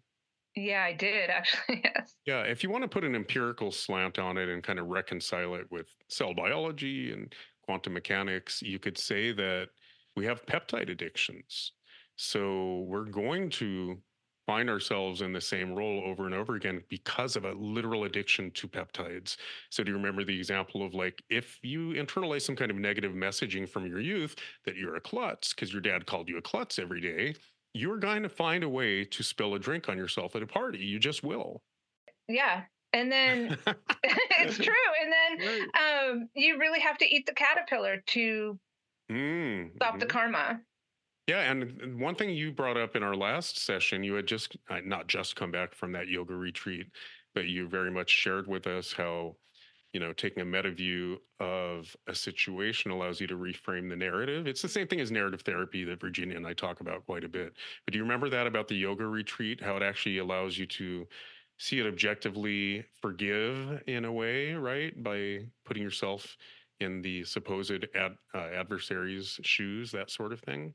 Yeah, I did actually. Yes. Yeah, if you want to put an empirical slant on it and kind of reconcile it with cell biology and quantum mechanics, you could say that we have peptide addictions. So we're going to find ourselves in the same role over and over again because of a literal addiction to peptides. So do you remember the example of, like, if you internalize some kind of negative messaging from your youth that you're a klutz because your dad called you a klutz every day, you're going to find a way to spill a drink on yourself at a party. You just will. Yeah. And then it's true. And Right. then you really have to eat the caterpillar to stop the Mhm. karma. Yeah, and one thing you brought up in our last session, you had just not just come back from that yoga retreat, but you very much shared with us how, taking a meta view of a situation allows you to reframe the narrative. It's the same thing as narrative therapy that Virginia and I talk about quite a bit. But do you remember that about the yoga retreat, how it actually allows you to see it objectively, forgive in a way, right? By putting yourself in the supposed adversary's shoes, that sort of thing.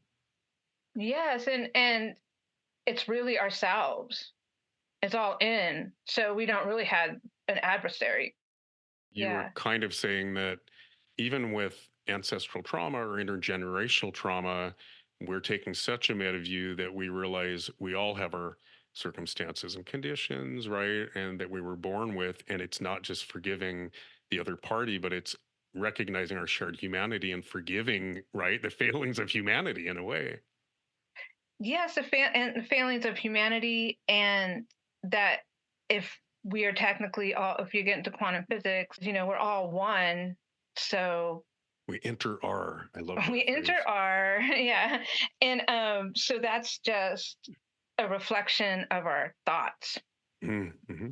Yes. And it's really ourselves. It's all in. So we don't really have an adversary. You were Yeah. kind of saying that even with ancestral trauma or intergenerational trauma, we're taking such a meta view that we realize we all have our circumstances and conditions, right? And that we were born with. And it's not just forgiving the other party, but it's recognizing our shared humanity and forgiving, right? The failings of humanity in a way. Yes, and the failings of humanity, and that if we are technically all, if you get into quantum physics, we're all one. So We enter our, I love we that enter phrase. our, yeah. And so that's just a reflection of our thoughts. Mm-hmm.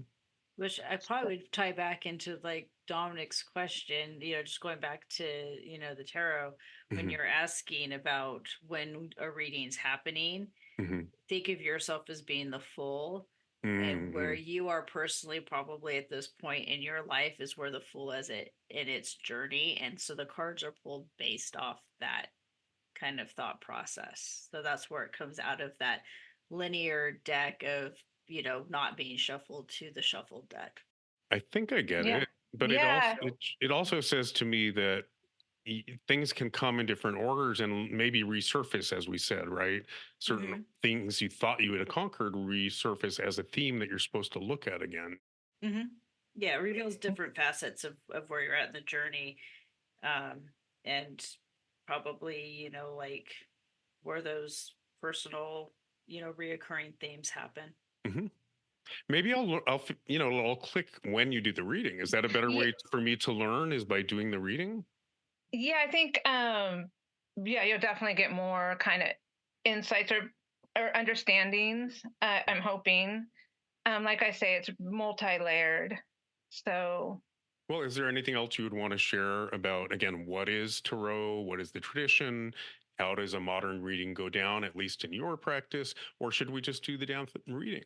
Which I probably would tie back into like Dominic's question, just going back to, the tarot, when Mm-hmm. you're asking about when a reading's happening, Mm-hmm. think of yourself as being the full, and where Mm-hmm. you are personally probably at this point in your life is where the fool is in its journey. And so the cards are pulled based off that kind of thought process. So that's where it comes out of that linear deck of, not being shuffled to the shuffled deck. I think I get Yeah. it, but Yeah. it also says to me that things can come in different orders and maybe resurface, as we said, right? Certain Mm-hmm. things you thought you had conquered resurface as a theme that you're supposed to look at again. Mm-hmm. Yeah, it reveals different facets of where you're at in the journey, um, and probably, like where those personal, reoccurring themes happen. Hmm. Maybe I'll click when you do the reading. Is that a better Yeah, way for me to learn? Is by doing the reading? yeah, I think yeah, you'll definitely get more kind of insights or understandings. I'm hoping. Like I say, it's multi-layered. So Well, is there anything else you would want to share about, again, what is Tarot? What is the tradition? How does a modern reading go down, at least in your practice? Or should we just do the damn reading?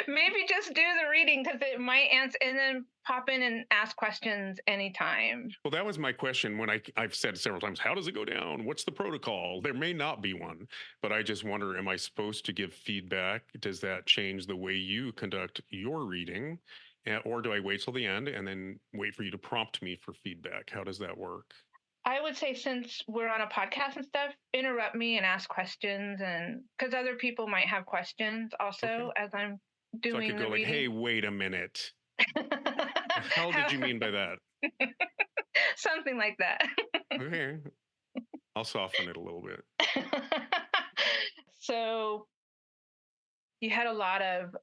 maybe just do the reading because it might answer, and then pop in and ask questions anytime. Well, that was my question when I've said several times, how does it go down? What's the protocol? There may not be one, but I just wonder, am I supposed to give feedback? Does that change the way you conduct your reading? Or do I wait till the end and then wait for you to prompt me for feedback? How does that work? I would say since we're on a podcast and stuff, interrupt me and ask questions, and because other people might have questions Okay. also as I'm So I doing could go the like, reading. hey, wait a minute. The hell did How- you mean by that? Something like that. Okay. I'll soften it a little bit. So you had a lot of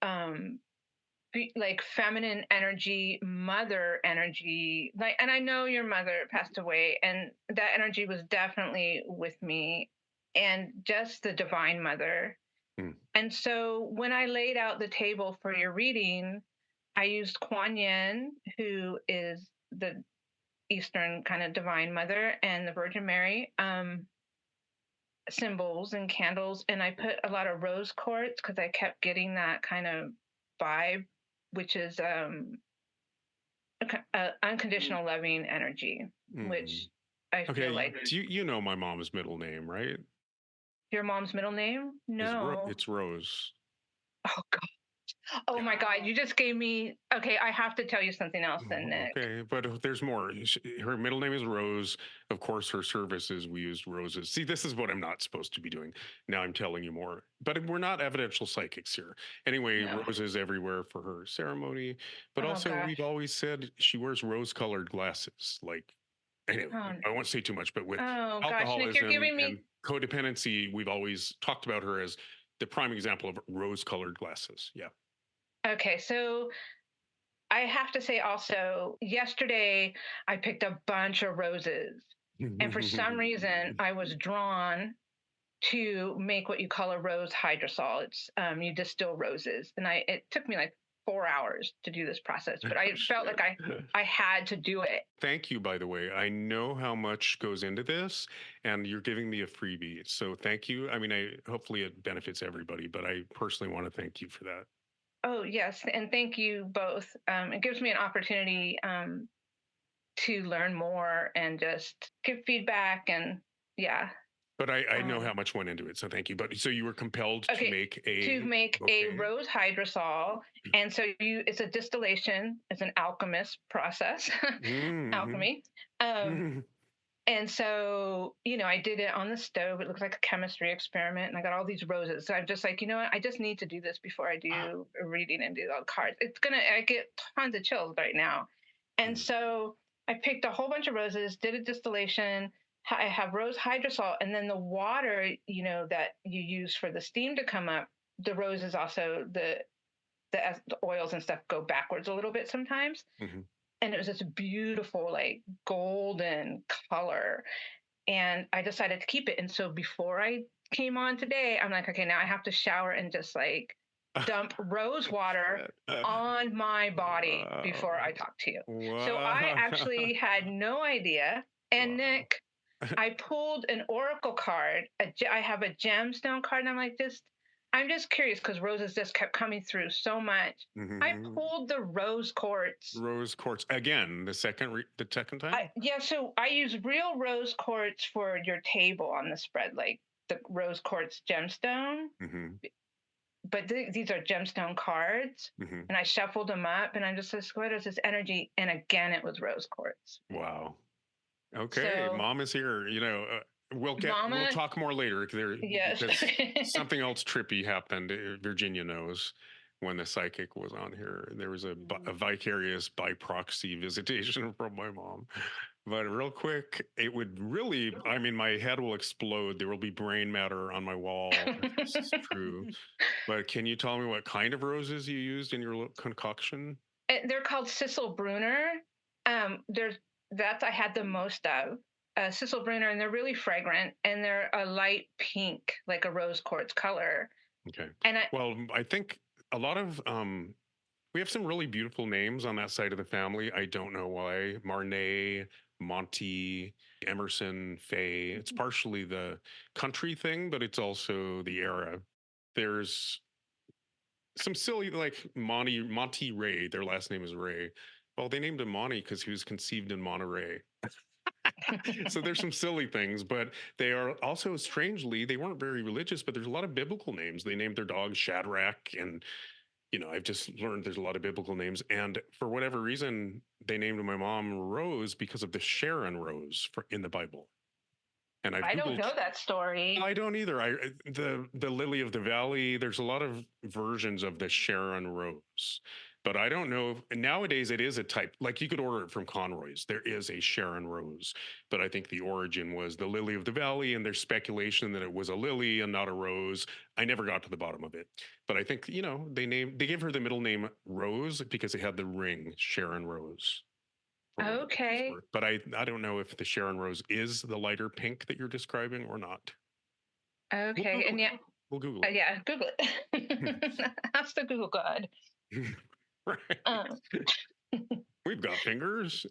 like feminine energy, mother energy, like, and I know your mother passed away, and that energy was definitely with me, and just the divine mother. Hmm. And so when I laid out the table for your reading, I used Kuan Yin, who is the Eastern kind of divine mother, and the Virgin Mary symbols and candles. And I put a lot of rose quartz because I kept getting that kind of vibe, which is unconditional loving energy, which I feel like. You know my mom's middle name, right? Your mom's middle name? No. It's Rose. Oh, God. Oh, my God. You just gave me. Okay, I have to tell you something else then, Nick. Okay, but there's more. Her middle name is Rose. Of course, her services, we used roses. See, this is what I'm not supposed to be doing. Now I'm telling you more. But we're not evidential psychics here. Anyway, No. roses everywhere for her ceremony. But Oh, also, gosh. we've always said she wears rose-colored glasses. Like, anyway, I won't say too much, but with alcoholism Nick, you're giving me... and codependency, we've always talked about her as the prime example of rose-colored glasses. Yeah. Okay, so I have to say also, yesterday I picked a bunch of roses. And for some reason, I was drawn to make what you call a rose hydrosol. It's you distill roses, and it took me like 4 hours to do this process, but I felt like I had to do it. Thank you, by the way. I know how much goes into this, and you're giving me a freebie, so thank you. I mean, hopefully it benefits everybody, but I personally want to thank you for that. Oh, yes, and thank you both. It gives me an opportunity to learn more and just give feedback, and yeah. But I know how much went into it, so thank you. But so you were compelled to make a rose hydrosol, and so it's a distillation. It's an alchemist process, alchemy. And so, I did it on the stove. It looks like a chemistry experiment, and I got all these roses. So I'm just like, you know what? I just need to do this before I do a reading and do all the cards. I get tons of chills right now. And so I picked a whole bunch of roses, did a distillation. I have rose hydrosol, and then the water, that you use for the steam to come up, the roses also, the oils and stuff go backwards a little bit sometimes. And it was this beautiful, like golden color. And I decided to keep it. And so before I came on today, I'm like, okay, now I have to shower and just like dump rose water on my body before I talk to you. Wow. So I actually had no idea. And Nick, I pulled an oracle card. I have a gemstone card, and I'm just curious because roses just kept coming through so much. I pulled the rose quartz. Rose quartz again. The second time. So I use real rose quartz for your table on the spread, like the rose quartz gemstone. But these are gemstone cards, and I shuffled them up, and I'm just like, what is this energy? And again, it was rose quartz. Wow. Okay, so, Mom is here. We'll talk more later. Yes. Something else trippy happened. Virginia knows when the psychic was on here. There was a vicarious by proxy visitation from my mom. But real quick, it would really, my head will explode. There will be brain matter on my wall. This is true. But can you tell me what kind of roses you used in your concoction? They're called Sisselbrunner. That's I had the most of. Sisselbrunner, and they're really fragrant, and they're a light pink, like a rose quartz color. Okay. I think a lot of we have some really beautiful names on that side of the family. I don't know why. Marnay, Monty, Emerson, Faye. It's partially the country thing, but it's also the era. There's some silly, like Monty Ray. Their last name is Ray. Well, they named him Monty because he was conceived in Monterey. So there's some silly things, but they are also, strangely, they weren't very religious, but there's a lot of biblical names. They named their dog Shadrach, and I've just learned there's a lot of biblical names. And for whatever reason, they named my mom Rose because of the Sharon rose in the Bible. And I don't know that story. I don't either. The lily of the valley. There's a lot of versions of the Sharon rose. But I don't know. Nowadays, it is a type, like you could order it from Conroy's. There is a Sharon rose. But I think the origin was the lily of the valley, and there's speculation that it was a lily and not a rose. I never got to the bottom of it. But I think, they gave her the middle name Rose because it had the ring, Sharon Rose. Okay. But I don't know if the Sharon Rose is the lighter pink that you're describing or not. Okay. And We'll Google it. Yeah, Google it. Ask the Google God. Right. Um, We've got fingers.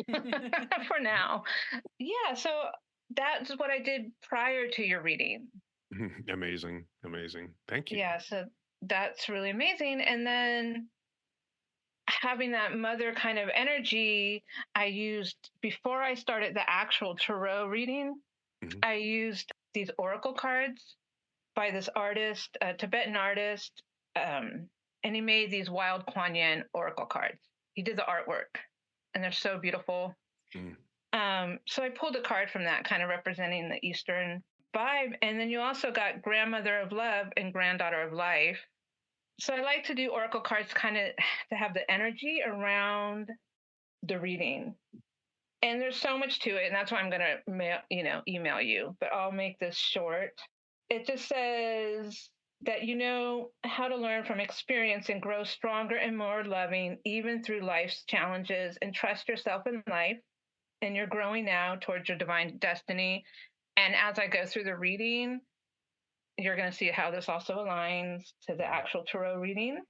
for now. Yeah, so that's what I did prior to your reading. Amazing. Amazing. Thank you. Yeah, so that's really amazing. And then having that mother kind of energy, I used before I started the actual tarot reading, I used these oracle cards by this artist, a Tibetan artist, and he made these wild Kuan Yin oracle cards. He did the artwork, and they're so beautiful. So I pulled a card from that, kind of representing the Eastern vibe. And then you also got Grandmother of Love and Granddaughter of Life. So I like to do oracle cards kind of to have the energy around the reading. And there's so much to it, and that's why I'm going to email you, but I'll make this short. It just says that you know how to learn from experience and grow stronger and more loving, even through life's challenges, and trust yourself in life. And you're growing now towards your divine destiny. And as I go through the reading, you're going to see how this also aligns to the actual tarot reading.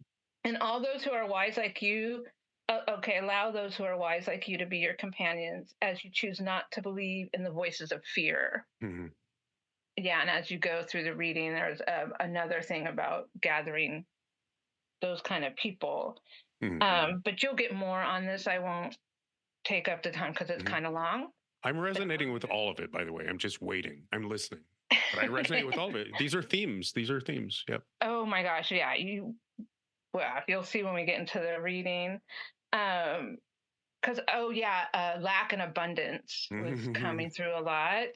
And all those who are wise like you, allow those who are wise like you to be your companions as you choose not to believe in the voices of fear. Yeah, and as you go through the reading, there's another thing about gathering those kind of people. But you'll get more on this. I won't take up the time because it's kind of long. I'm resonating with all of it, by the way. I'm just waiting. I'm listening. But I resonate with all of it. These are themes. Yep. Oh my gosh. Yeah. You'll see when we get into the reading. Because, lack and abundance was coming through a lot.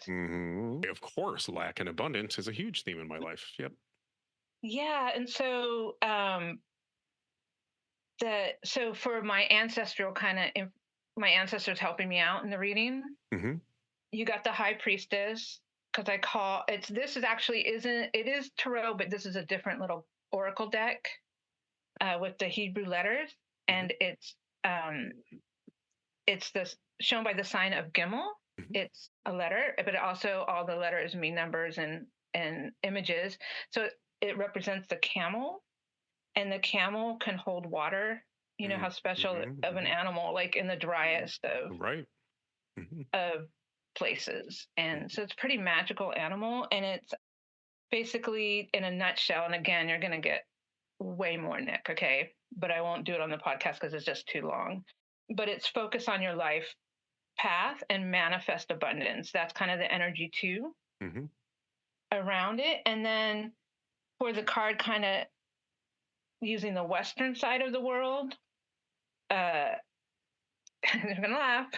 Of course, lack and abundance is a huge theme in my life. Yep. Yeah. And so, for my ancestral my ancestors helping me out in the reading, you got the High Priestess, because it is tarot, but this is a different little oracle deck with the Hebrew letters, and it's shown by the sign of Gimel. It's a letter, but also all the letters mean numbers and images. So it represents the camel, and the camel can hold water. You know how special of an animal, like in the driest of places. And so it's a pretty magical animal. And it's basically, in a nutshell, and again, you're going to get way more, Nick, okay? But I won't do it on the podcast because it's just too long. But it's focus on your life path and manifest abundance. That's kind of the energy too around it. And then for the card, kind of using the Western side of the world, you're going to laugh.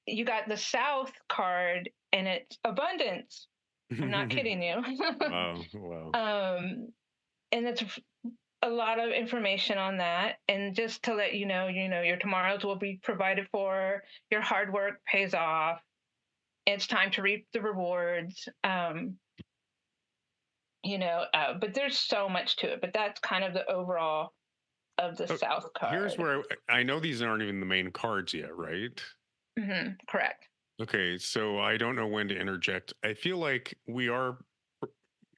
You got the South card, and it's abundance. I'm not kidding you. Wow. And it's a lot of information on that. And just to let you know, your tomorrows will be provided for. Your hard work pays off. It's time to reap the rewards. But there's so much to it. But that's kind of the overall of the South card. Here's where I know these aren't even the main cards yet, right? Correct. Okay, so I don't know when to interject. I feel like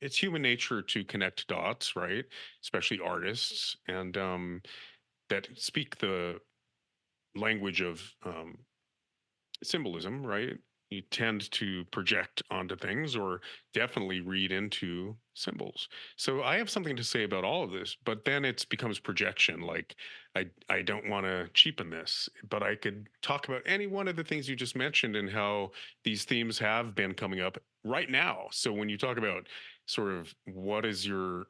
it's human nature to connect dots, right? Especially artists, and that speak the language of symbolism, right? You tend to project onto things or definitely read into symbols. So I have something to say about all of this, but then it becomes projection. Like I don't want to cheapen this, but I could talk about any one of the things you just mentioned and how these themes have been coming up right now. So when you talk about sort of what is your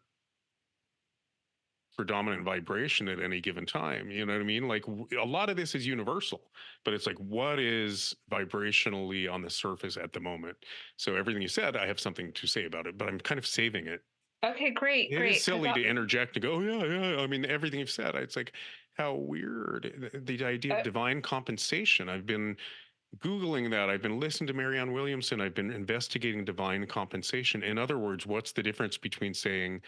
predominant vibration at any given time, you know what I mean? Like a lot of this is universal, but it's like what is vibrationally on the surface at the moment. So everything you said, I have something to say about it, but I'm kind of saving it. Okay, great. It is silly to interject and go, oh, yeah. I mean, everything you've said, it's like how weird. The idea of divine compensation. I've been Googling that. I've been listening to Marianne Williamson. I've been investigating divine compensation. In other words, what's the difference between saying,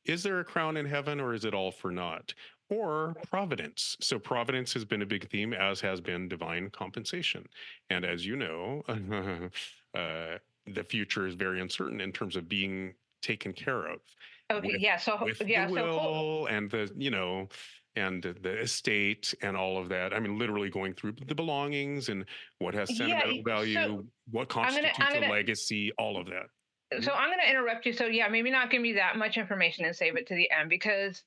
is there a crown in heaven or is it all for naught? Or providence. So providence has been a big theme, as has been divine compensation. And as you know, the future is very uncertain in terms of being taken care of Okay, with yeah. So with the yeah, so will and the, and the estate and all of that. I mean, literally going through the belongings and what has yeah. sentimental So value, what I'm constitutes a gonna legacy, all of that. so Mhm. I'm gonna interrupt you. So yeah, maybe not give me that much information and save it to the end because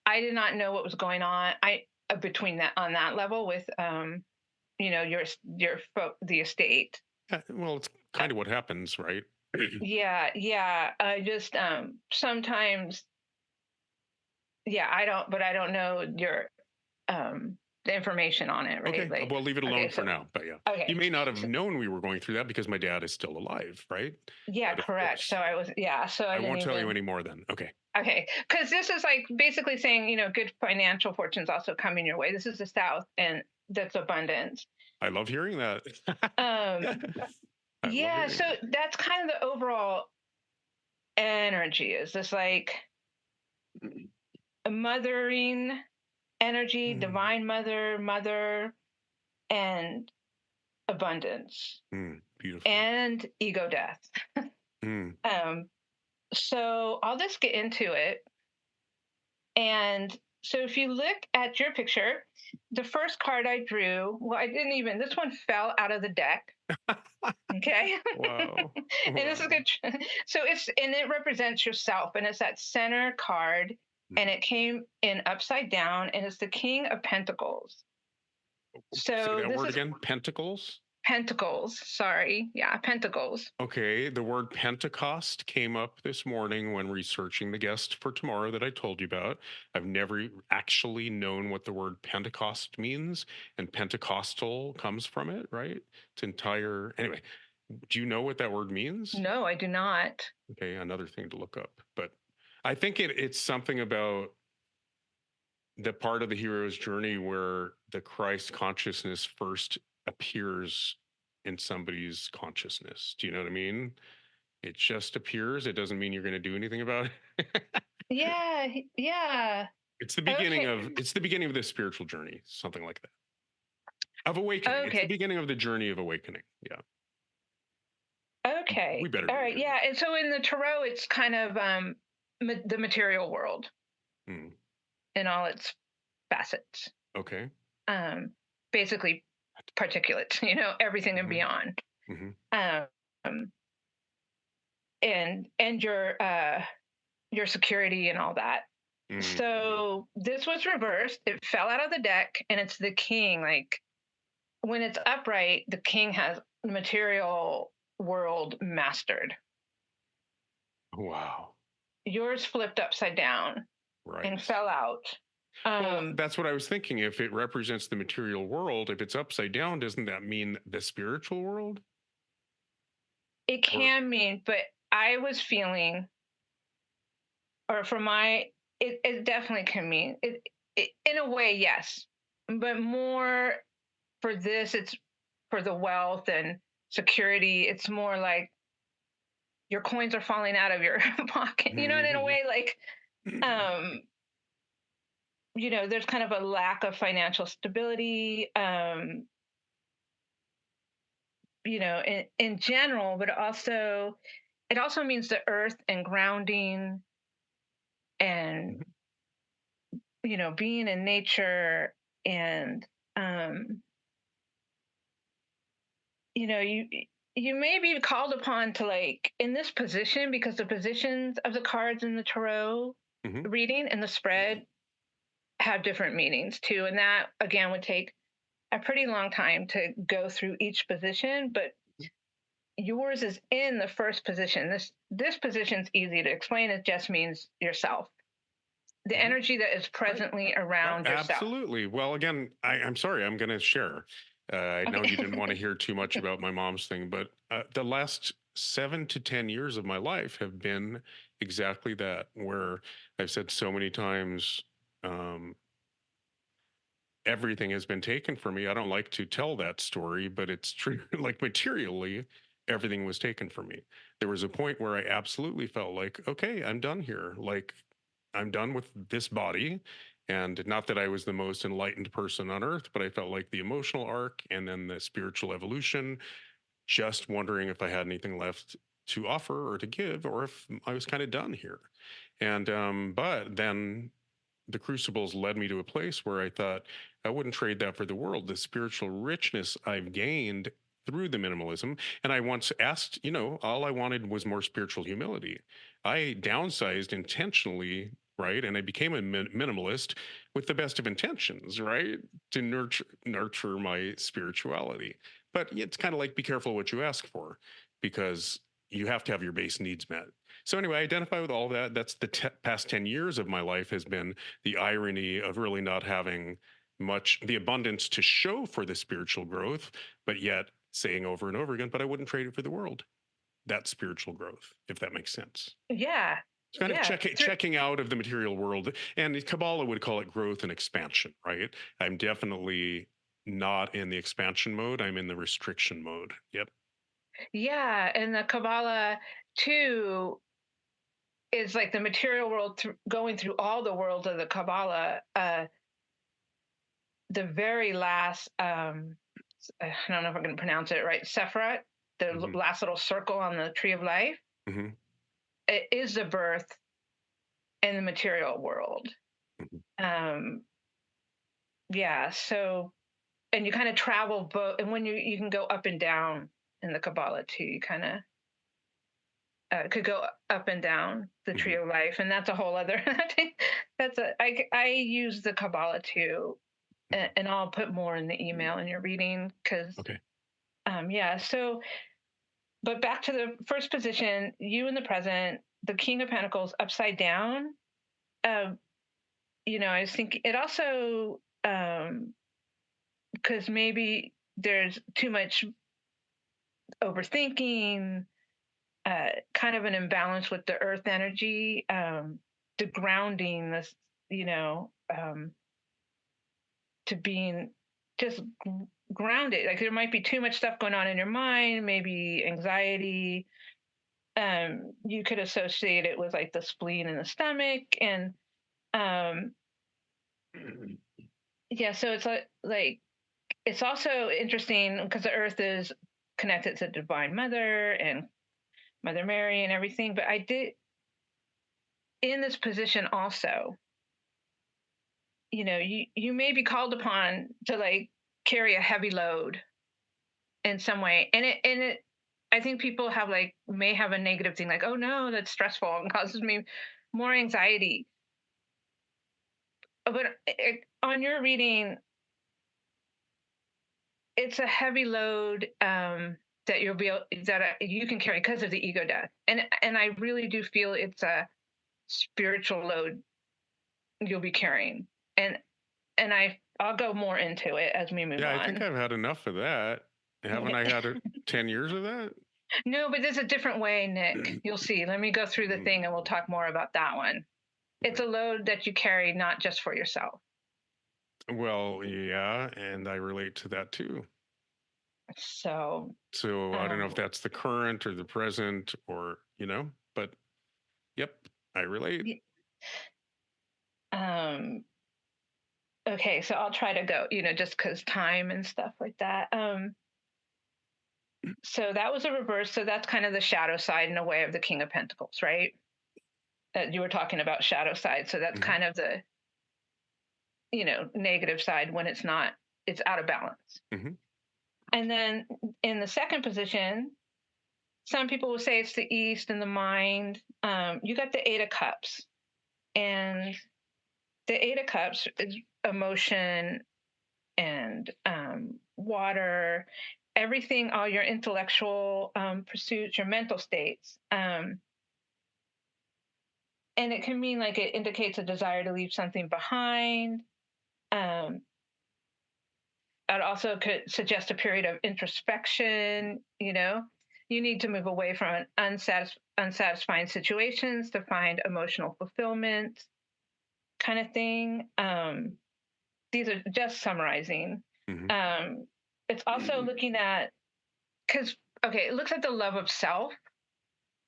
I did not know what was going on. I between that on that level with the estate. Well, it's Uh, kind of what happens, right? yeah, yeah. I just sometimes yeah, I don't know your the information on it, right? Okay, Like well, leave it okay, alone for so now. But yeah, you okay. may not have So, known we were going through that because my dad is still alive, right? yeah, But of correct. So course, I was yeah, so I I didn't won't tell you even any more then. Okay. okay, because this is like basically saying, good financial fortunes also coming your way. This is the South, and that's abundance. I love hearing that. Um, I love yeah, hearing so that. that's kind of the overall energy. Is this like a mothering energy, Mm, divine mother, and abundance, beautiful. and ego death. Mm, Um, so I'll just get into it. And so if you look at your picture, the first card I drew, well, I didn't even, this one fell out of the deck. Okay. wow. And this is Wow. good. And it represents yourself. And it's that center card. And Mhm. it came in upside down. And it's the King of Pentacles. Say So that this word is again. Pentacles. Pentacles. Sorry. Yeah. Pentacles. Okay, the word Pentecost came up this morning when researching the guest for tomorrow that I told you about. I've never actually known what the word Pentecost means, and Pentecostal comes from it, right? It's entire. Anyway, do you know what that word means? No, I do not. Okay, another thing to look up. But I think it's something about the part of the hero's journey where the Christ consciousness first appears in somebody's consciousness. Do you know what I mean? It just appears. It doesn't mean you're going to do anything about it. Yeah. Yeah. It's the beginning Okay. of the spiritual journey, something like that. Of awakening. It's the Okay. beginning of the journey of awakening. Yeah. We Okay. better All do right. that. Yeah. And so in the tarot, it's kind of the material world Hmm. in all its facets. Okay. Um, basically, particulates. Everything and Hmm. beyond. Hmm. Um, and your security and all that. Hmm. So this was reversed. It fell out of the deck, and it's the king. Like when it's upright, the king has the material world mastered. Wow. Yours flipped upside down and Right. fell out. Well, Um, that's what I was thinking. If it represents the material world, if it's upside down, doesn't that mean the spiritual world? it Or can mean, but I was feeling, or for my, it definitely can mean it in a way, yes, but more for this, it's for the wealth and security. It's more like your coins are falling out of your pocket, and in a way, like, um, there's kind of a lack of financial stability, in general, but it also means the earth and grounding and being in nature and um you may be called upon to, like, in this position, because the positions of the cards in the tarot Mhm. reading and the spread have different meanings too, and that again would take a pretty long time to go through each position, but yours is in the first position. This position's easy to explain. It just means yourself, the Mhm. energy that is Right. presently Right. around yourself. Absolutely. Well, again, I'm sorry. I'm going to share. I know you Okay. didn't want to hear too much about my mom's thing, but the last 7 to 10 years of my life have been exactly that, where I've said so many times, um, everything has been taken from me. I don't like to tell that story, but it's true. Like materially, everything was taken from me. There was a point where I absolutely felt like, okay, I'm done here. Like, I'm done with this body. And not that I was the most enlightened person on earth, but I felt like the emotional arc and then the spiritual evolution, just wondering if I had anything left to offer or to give, or if I was kind of done here. And but then the crucibles led me to a place where I thought I wouldn't trade that for the world. The spiritual richness I've gained through the minimalism. And I once asked, all I wanted was more spiritual humility. I downsized intentionally, right? And I became a minimalist with the best of intentions, right? To nurture my spirituality. But it's kind of like be careful what you ask for, because you have to have your base needs met. So anyway, I identify with all that. That's the past 10 years of my life has been the irony of really not having much, the abundance to show for the spiritual growth, but yet saying over and over again, but I wouldn't trade it for the world. That's spiritual growth, if that makes sense. Yeah. It's kind of checking out of the material world. And Kabbalah would call it growth and expansion, right? I'm definitely not in the expansion mode. I'm in the restriction mode. Yep. Yeah. And the Kabbalah, too, is like the material world going through all the worlds of the Kabbalah. The very last, I don't know if I'm going to pronounce it right, Sephirot, the last little circle on the tree of life, it is the birth in the material world. Yeah. So, and you kind of travel both, and when you can go up and down in the Kabbalah too. You kind of could go up and down the tree of life, and that's a whole other. I use the Kabbalah too, and I'll put more in the email in your reading because. Okay. Yeah. So, but back to the first position, you in the present, the King of Pentacles upside down. I was thinking it also because maybe there's too much overthinking, kind of an imbalance with the earth energy, the grounding, this, to being just grounded. Like there might be too much stuff going on in your mind, maybe anxiety. You could associate it with like the spleen in the stomach, and yeah. So it's like it's also interesting because the earth is connected to Divine Mother and Mother Mary and everything. But I did in this position also. You may be called upon to like carry a heavy load in some way, and it I think people may have a negative thing like, oh no, that's stressful and causes me more anxiety. But on your reading, it's a heavy load that you can carry because of the ego death, and I really do feel it's a spiritual load you'll be carrying, and I'll go more into it as we move on. Yeah, I think I've had enough of that. Haven't I had 10 years of that? No, but there's a different way, Nick. You'll see. Let me go through the thing and we'll talk more about that one. It's a load that you carry not just for yourself. Well, yeah, and I relate to that too. So I don't know if that's the current or the present or, but yep, I relate. Okay, so I'll try to go, just because time and stuff like that. So that was a reverse. So that's kind of the shadow side in a way of the King of Pentacles, right? That you were talking about shadow side. So that's kind of the, negative side when it's out of balance. And then in the second position, some people will say it's the East and the mind. You got the Eight of Cups. And the Eight of Cups is emotion and water, everything, all your intellectual pursuits, your mental states. And it can mean like it indicates a desire to leave something behind. It also could suggest a period of introspection. You need to move away from unsatisfying situations to find emotional fulfillment, kind of thing. These are just summarizing. It's also looking at, it looks at the love of self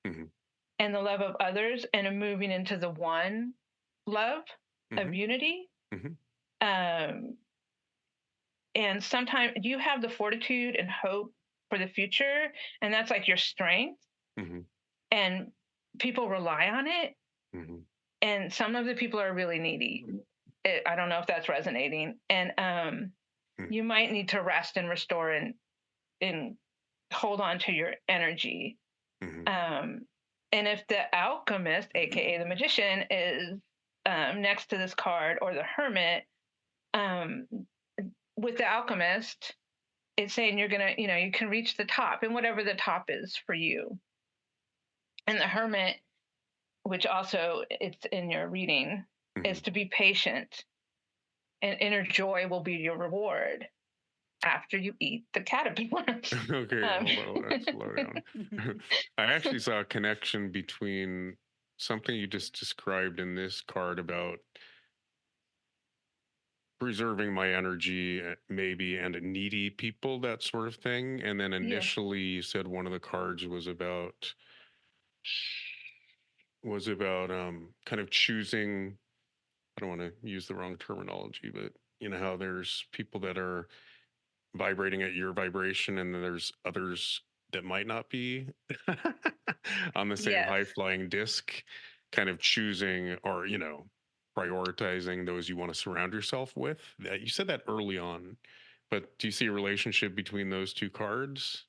and the love of others and moving into the one love of unity. And sometimes you have the fortitude and hope for the future, and that's like your strength. Mm-hmm. and people rely on it. Mm-hmm. And some of the people are really needy. I don't know if that's resonating. And you might need to rest and restore and hold on to your energy. Mm-hmm. And if the alchemist, aka the magician, is next to this card, or the hermit, with the alchemist, it's saying you're gonna, you can reach the top, and whatever the top is for you. And the hermit, which also it's in your reading, Mm-hmm. is to be patient, and inner joy will be your reward after you eat the caterpillar. Okay, hold on, let's slow down. I actually saw a connection between something you just described in this card about preserving my energy, maybe, and needy people, that sort of thing. And then Yeah. initially you said one of the cards was about kind of choosing, I don't want to use the wrong terminology, but you know how there's people that are vibrating at your vibration, and then there's others that might not be on the same Yes. high flying disc, kind of choosing, or prioritizing those you want to surround yourself with. That you said that early on, but do you see a relationship between those two cards?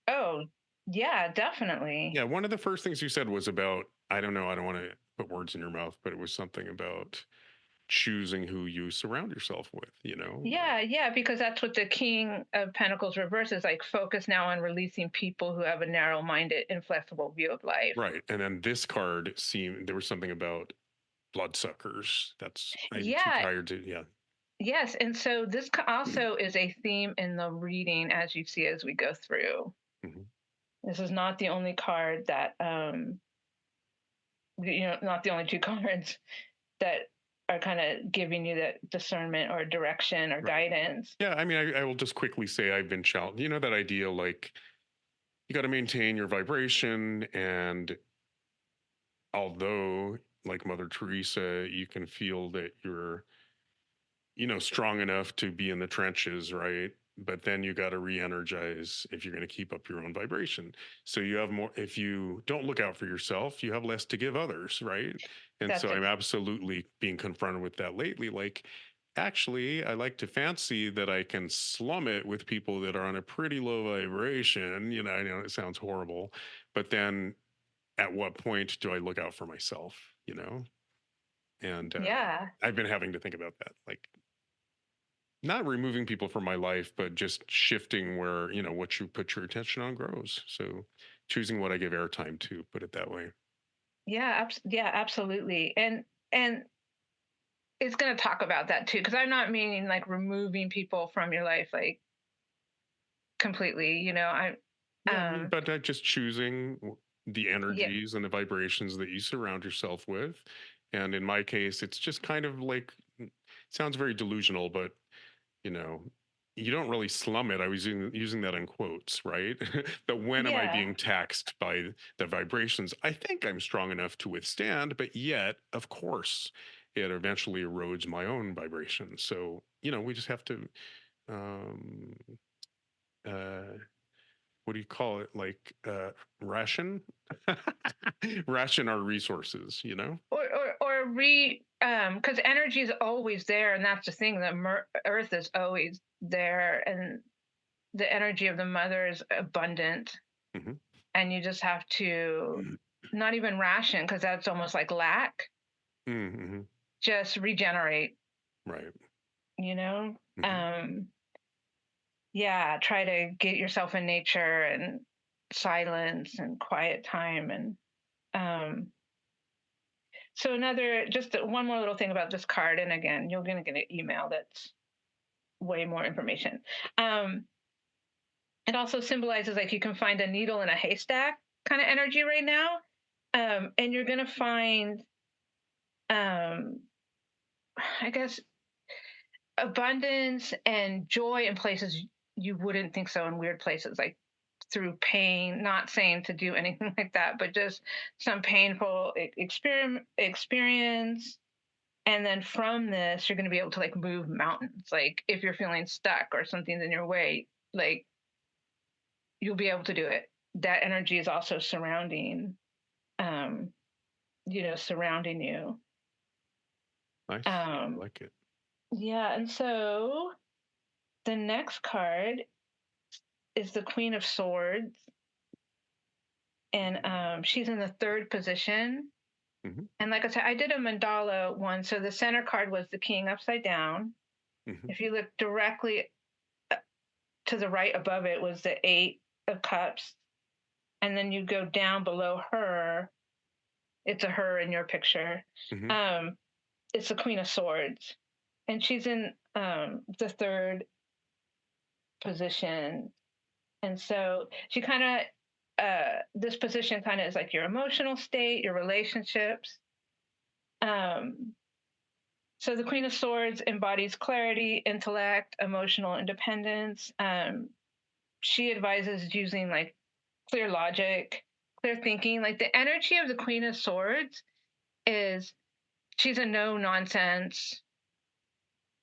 Oh, yeah, definitely. Yeah, one of the first things you said was about, I don't know, I don't want to put words in your mouth, but it was something about choosing who you surround yourself with. Yeah, yeah, because that's what the King of Pentacles reverse is like. Focus now on releasing people who have a narrow-minded, inflexible view of life. Right. And then this card seemed, there was something about bloodsuckers. I'm too Yeah, tired to, yeah. yes. And so this also is a theme in the reading, as you see as we go through. Mm-hmm. This is not the only card that, not the only two cards that are kind of giving you that discernment or direction or Right. guidance. Yeah. I mean, I will just quickly say I've been challenged. You know, that idea, like, you got to maintain your vibration. And although, like Mother Teresa, you can feel that you're, strong enough to be in the trenches, right? But then you got to re-energize if you're going to keep up your own vibration. So you have more, if you don't look out for yourself, you have less to give others, right? And That's so I'm it. absolutely being confronted with that lately. Like, actually, I like to fancy that I can slum it with people that are on a pretty low vibration. I know it sounds horrible, but then at what point do I look out for myself? And Yeah. I've been having to think about that. Like, not removing people from my life, but just shifting where, what you put your attention on grows. So choosing what I give airtime to, put it that way. Yeah, yeah, absolutely. And it's going to talk about that too, because I'm not meaning like removing people from your life like completely. I'm Yeah, but just choosing the yeah, energies and the vibrations that you surround yourself with. And in my case, it's just kind of like, sounds very delusional, but you know, you don't really slum it. I was using that in quotes, right? But when am I yeah, being taxed by the vibrations? I think I'm strong enough to withstand, but yet, of course, it eventually erodes my own vibration. So, we just have to, um, uh, what do you call it? Like, ration, ration our resources. or because energy is always there, and that's the thing. The Earth is always there, and the energy of the mother is abundant, Mm-hmm. and you just have to not even ration, because that's almost like lack. Mm-hmm. Just regenerate. Right. You know. Mm-hmm. Yeah, try to get yourself in nature and silence and quiet time. And um so another, just one more little thing about this card, and again, you're going to get an email that's way more information. um it also symbolizes like you can find a needle in a haystack kind of energy right now. And you're going to find, um I guess, abundance and joy in places you wouldn't think so, in weird places, like through pain. Not saying to do anything like that, but just some painful experience. And then from this, you're going to be able to like move mountains. Like if you're feeling stuck or something's in your way, like you'll be able to do it. that energy is also surrounding, surrounding you. Nice. I like it. Yeah. And so the next card is the Queen of Swords. And she's in the third position. Mm-hmm. And like I said, I did a mandala one. So the center card was the King upside down. Mm-hmm. If you look directly to the right above it was the Eight of Cups. And then you go down below her. It's a her in your picture. Mm-hmm. It's the Queen of Swords. And she's in the third position. And so she kind of, this position kind of is like your emotional state, your relationships. So the Queen of Swords embodies clarity, intellect, emotional independence. She advises using like clear logic, clear thinking. Like the energy of the Queen of Swords is she's a no nonsense,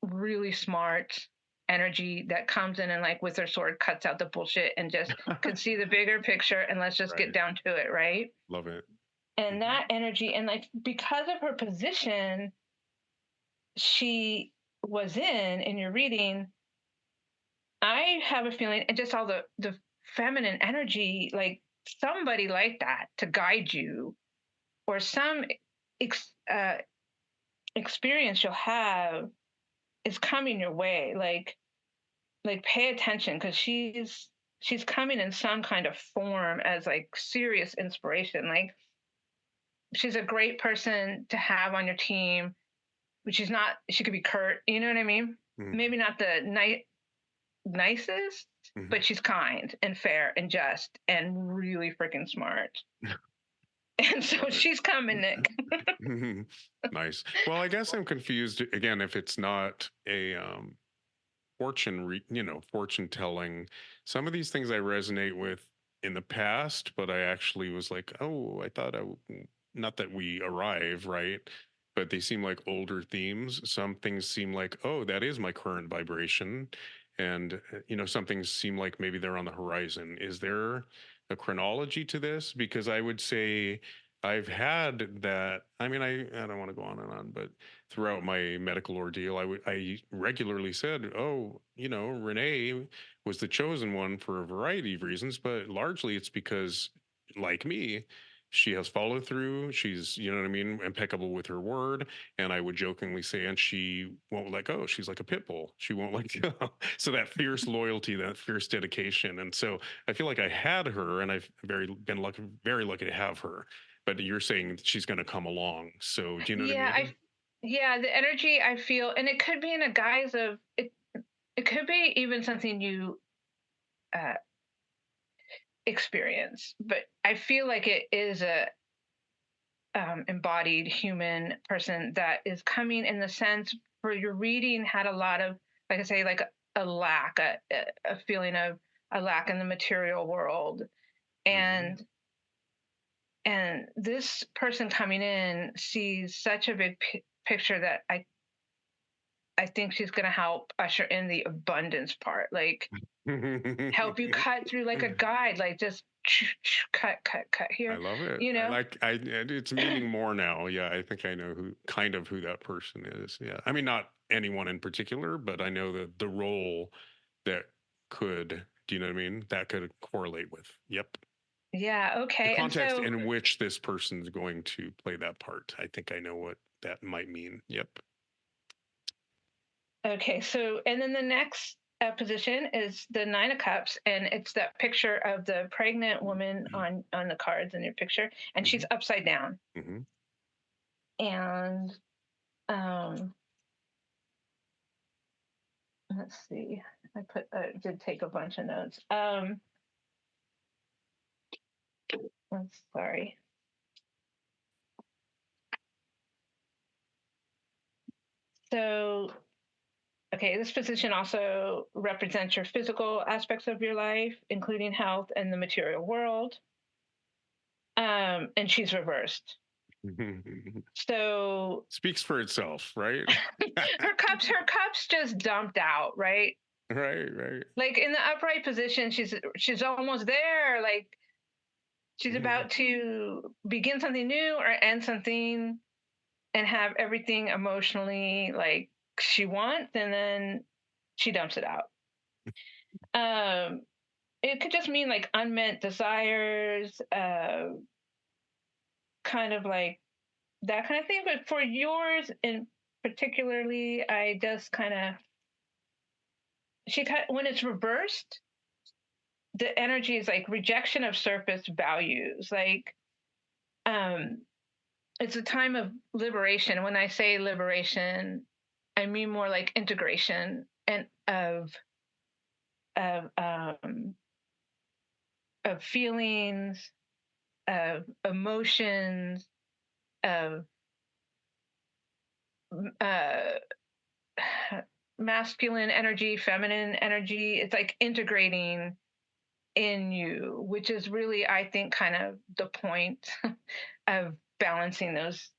really smart energy that comes in and like with her sword cuts out the bullshit and just can see the bigger picture and let's just get down to it, right? Love it. And that energy, and like because of her position she was in your reading, I have a feeling, and just all the feminine energy, like somebody like that to guide you, or some experience you'll have is coming your way. Like pay attention because she's coming in some kind of form as like serious inspiration. Like she's a great person to have on your team, but she's not. She could be curt. You know what I mean? Mm-hmm. Maybe not the nicest, Mm-hmm. but she's kind and fair and just and really freaking smart. And so she's coming, Nick. Nice. Well, I guess I'm confused again if it's not a fortune telling. Some of these things I resonate with in the past, but I actually was like, oh, I thought not that we arrive, right? But they seem like older themes. Some things seem like, oh, that is my current vibration. And, some things seem like maybe they're on the horizon. Is there a chronology to this? Because I would say I've had that. I mean, I don't want to go on and on, but throughout my medical ordeal, I regularly said, oh, Renee was the chosen one for a variety of reasons, but largely it's because, like me, she has follow through. She's, you know what I mean, impeccable with her word. And I would jokingly say, and she won't let go. She's like a pit bull. She won't let go. So that fierce loyalty, that fierce dedication. And so I feel like I had her, and I've been very lucky to have her. But you're saying she's going to come along. So do you know what I mean? Yeah, the energy I feel, and it could be in a guise of it. It could be even something you experience, but I feel like it is a embodied human person that is coming in the sense where your reading had a lot of, like I say, like a lack, a feeling of a lack in the material world, and this person coming in sees such a big picture that I think she's going to help usher in the abundance part, like help you cut through like a guide, like just cut here. I love it. You know, it's meaning more now. Yeah, I think I know who that person is. Yeah, I mean, not anyone in particular, but I know the role that could. Do you know what I mean? That could correlate with. Yep. Yeah. Okay. The context in which this person's going to play that part. I think I know what that might mean. Yep. Okay. So, and then the next position is the Nine of Cups, and it's that picture of the pregnant woman on the cards in your picture, and she's upside down. And let's see, I did take a bunch of notes. I'm sorry. So, okay, this position also represents your physical aspects of your life, including health and the material world. And she's reversed. So speaks for itself, right? her cups just dumped out, right? Right. Like in the upright position, she's almost there. Like She's about to begin something new or end something and have everything emotionally like she wants, and then she dumps it out. It could just mean like unmet desires, kind of like that kind of thing. But for yours in particularly, I just kind of when it's reversed, the energy is like rejection of surface values. Like, it's a time of liberation. When I say liberation, I mean more like integration and of um, of feelings, of emotions, of uh, masculine energy, feminine energy. It's like integrating in you, which is really, I think, kind of the point of balancing those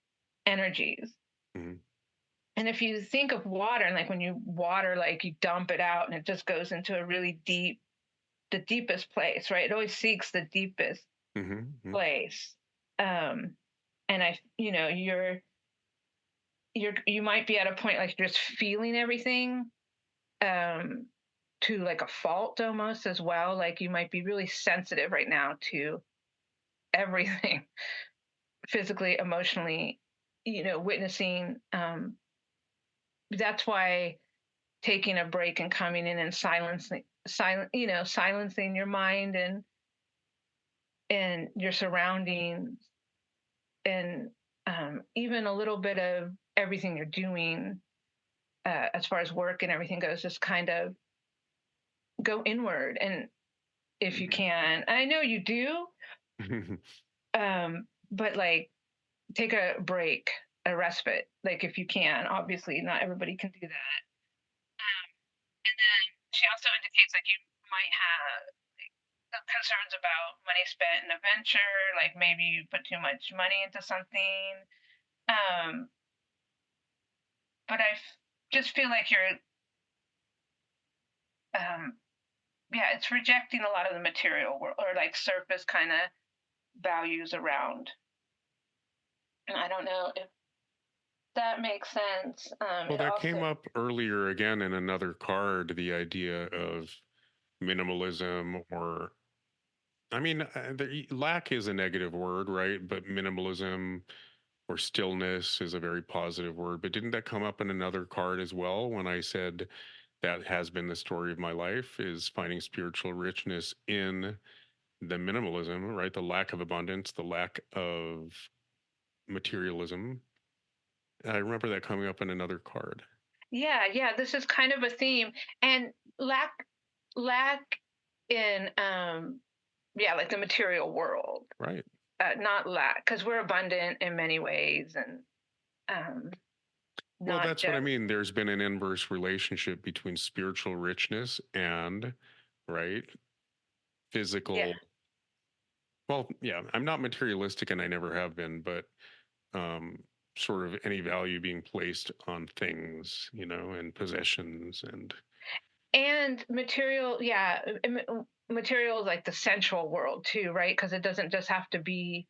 energies. Mm-hmm. And if you think of water, and like when you water, like you dump it out and it just goes into a really deep, the deepest place, right? It always seeks the deepest place. And you might be at a point like you're just feeling everything, to like a fault almost as well. Like you might be really sensitive right now to everything, physically, emotionally, witnessing. That's why taking a break and coming in and silencing your mind and your surroundings, and even a little bit of everything you're doing, as far as work and everything goes, just kind of go inward. And if you can, I know you do, but like take a break, a respite, like if you can. Obviously, not everybody can do that. And then she also indicates like you might have concerns about money spent in a venture, like maybe you put too much money into something. But just feel like you're, yeah, it's rejecting a lot of the material world or like surface kind of values around. And I don't know if that makes sense. Well, that came up earlier again in another card, the idea of minimalism, or, I mean, lack is a negative word, right? But minimalism or stillness is a very positive word. But didn't that come up in another card as well when I said that has been the story of my life, is finding spiritual richness in the minimalism, right? The lack of abundance, the lack of materialism. I remember that coming up in another card. Yeah, this is kind of a theme. And lack in like the material world, right? Not lack, because we're abundant in many ways. And well, that's what I mean. There's been an inverse relationship between spiritual richness and, right, physical. Well, yeah, I'm not materialistic and I never have been, but sort of any value being placed on things, and possessions and material. Yeah, material is like the sensual world too, right? Because it doesn't just have to be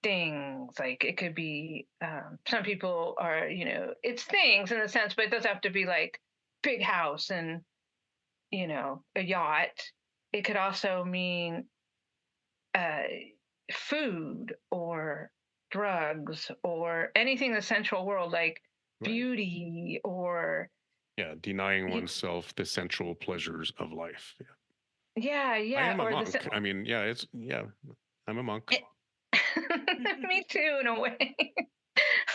things. Like it could be, some people are, it's things in a sense, but it doesn't have to be like big house and a yacht. It could also mean food or drugs or anything in the sensual world, like beauty or denying oneself the sensual pleasures of life. Yeah. I am a monk. I mean, I'm a monk. Me too, in a way.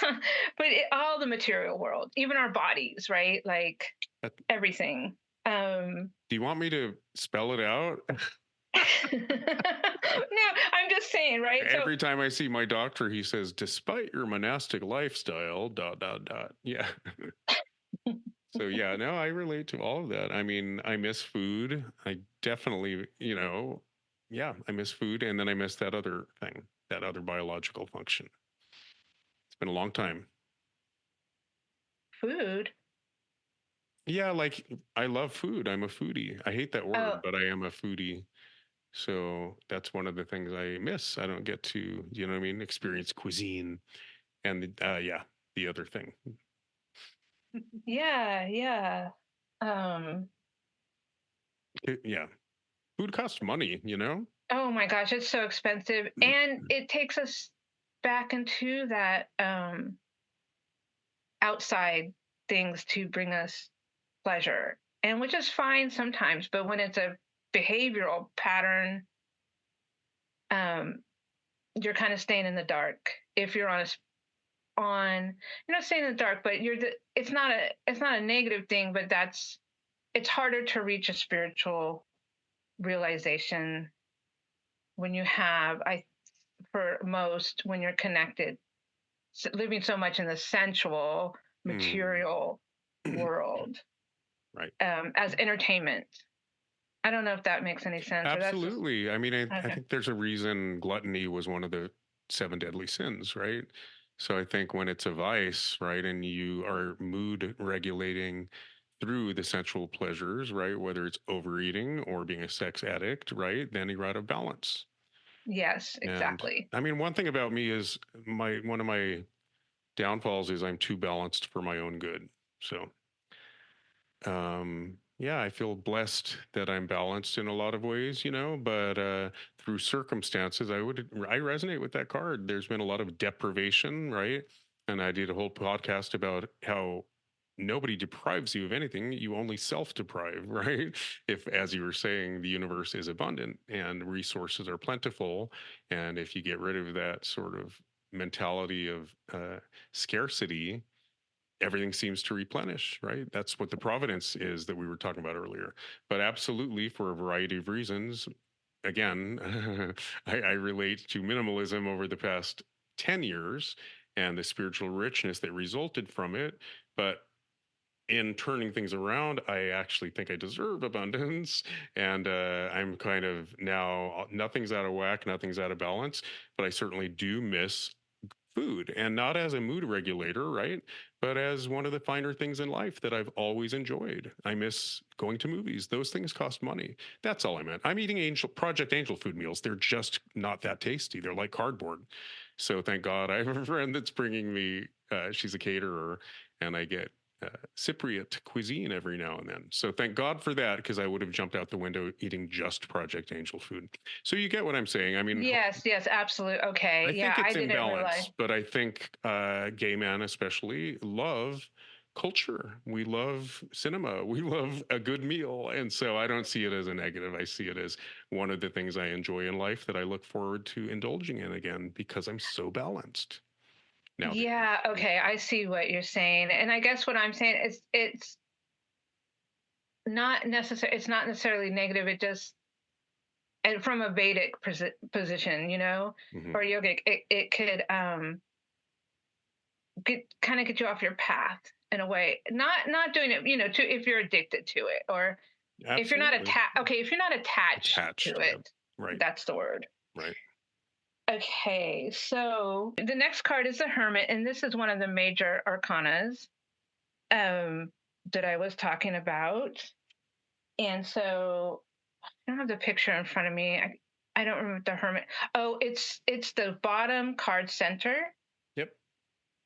But all the material world, even our bodies, right? Like everything. Do you want me to spell it out? No, I'm just saying, right? Every time I see my doctor, he says, despite your monastic lifestyle, ... Yeah. So yeah, no, I relate to all of that. I mean, I miss food. I definitely, I miss food. And then I miss that other thing, that other biological function. It's been a long time. Food? Yeah, like I love food. I'm a foodie. I hate that word, but I am a foodie. So that's one of the things I miss. I don't get to, you know what I mean, experience cuisine and yeah, the other thing. Yeah, yeah. Um, Yeah. Food costs money, you know? oh my gosh, it's so expensive. And it takes us back into that outside things to bring us pleasure. And which is fine sometimes, but when it's a behavioral pattern, um, you're kind of staying in the dark. If you're you're not staying in the dark, but it's not a negative thing, but it's harder to reach a spiritual realization when you have, for most, when you're connected, living so much in the sensual Mm. material world, Right. as entertainment. I don't know if that makes any sense, or that's just Absolutely. I mean, I okay. think there's a reason gluttony was one of the seven deadly sins, right? So I think when it's a vice, right, and you are mood regulating through the sensual pleasures, right, whether it's overeating or being a sex addict, right, then you're out of balance. Yes, And exactly. I mean, one thing about me is one of my downfalls is I'm too balanced for my own good. So yeah, I feel blessed that I'm balanced in a lot of ways, you know, but through circumstances, I resonate with that card. There's been a lot of deprivation, right? And I did a whole podcast about how nobody deprives you of anything, you only self-deprive, right? If, as you were saying, the universe is abundant and resources are plentiful, and if you get rid of that sort of mentality of scarcity, everything seems to replenish, right? That's what the providence is that we were talking about earlier. But absolutely, for a variety of reasons, again, I relate to minimalism over the past 10 years and the spiritual richness that resulted from it. But in turning things around, I actually think I deserve abundance. And I'm kind of now, nothing's out of whack, nothing's out of balance, but I certainly do miss food, and not as a mood regulator, right? But as one of the finer things in life that I've always enjoyed. I miss going to movies. Those things cost money. That's all I meant. I'm eating Project Angel food meals. They're just not that tasty. They're like cardboard. So thank God I have a friend that's bringing me, she's a caterer, and I get Cypriot cuisine every now and then. So thank God for that, because I would have jumped out the window eating just Project Angel food. So you get what I'm saying. I mean, Yes, yes, absolutely. Okay. I Yeah, think I it's in didn't realize. balance, but I think gay men especially love culture. We love cinema. We love a good meal. And so I don't see it as a negative. I see it as one of the things I enjoy in life that I look forward to indulging in again because I'm so balanced nowadays. Yeah, okay, I see what you're saying. And I guess what I'm saying is it's not necessarily negative. It just, and from a Vedic position, Mm-hmm. or yogic, it could get you off your path in a way. Not doing it, to if you're addicted to it, or if you're not Absolutely. attached. Okay, if you're not attached to Attached. Yeah. it, Right. that's the word. Right. Okay, so the next card is the Hermit, and this is one of the major arcanas um, that I was talking about. And so I don't have the picture in front of me. I don't remember the Hermit. Oh, it's the bottom card center. Yep.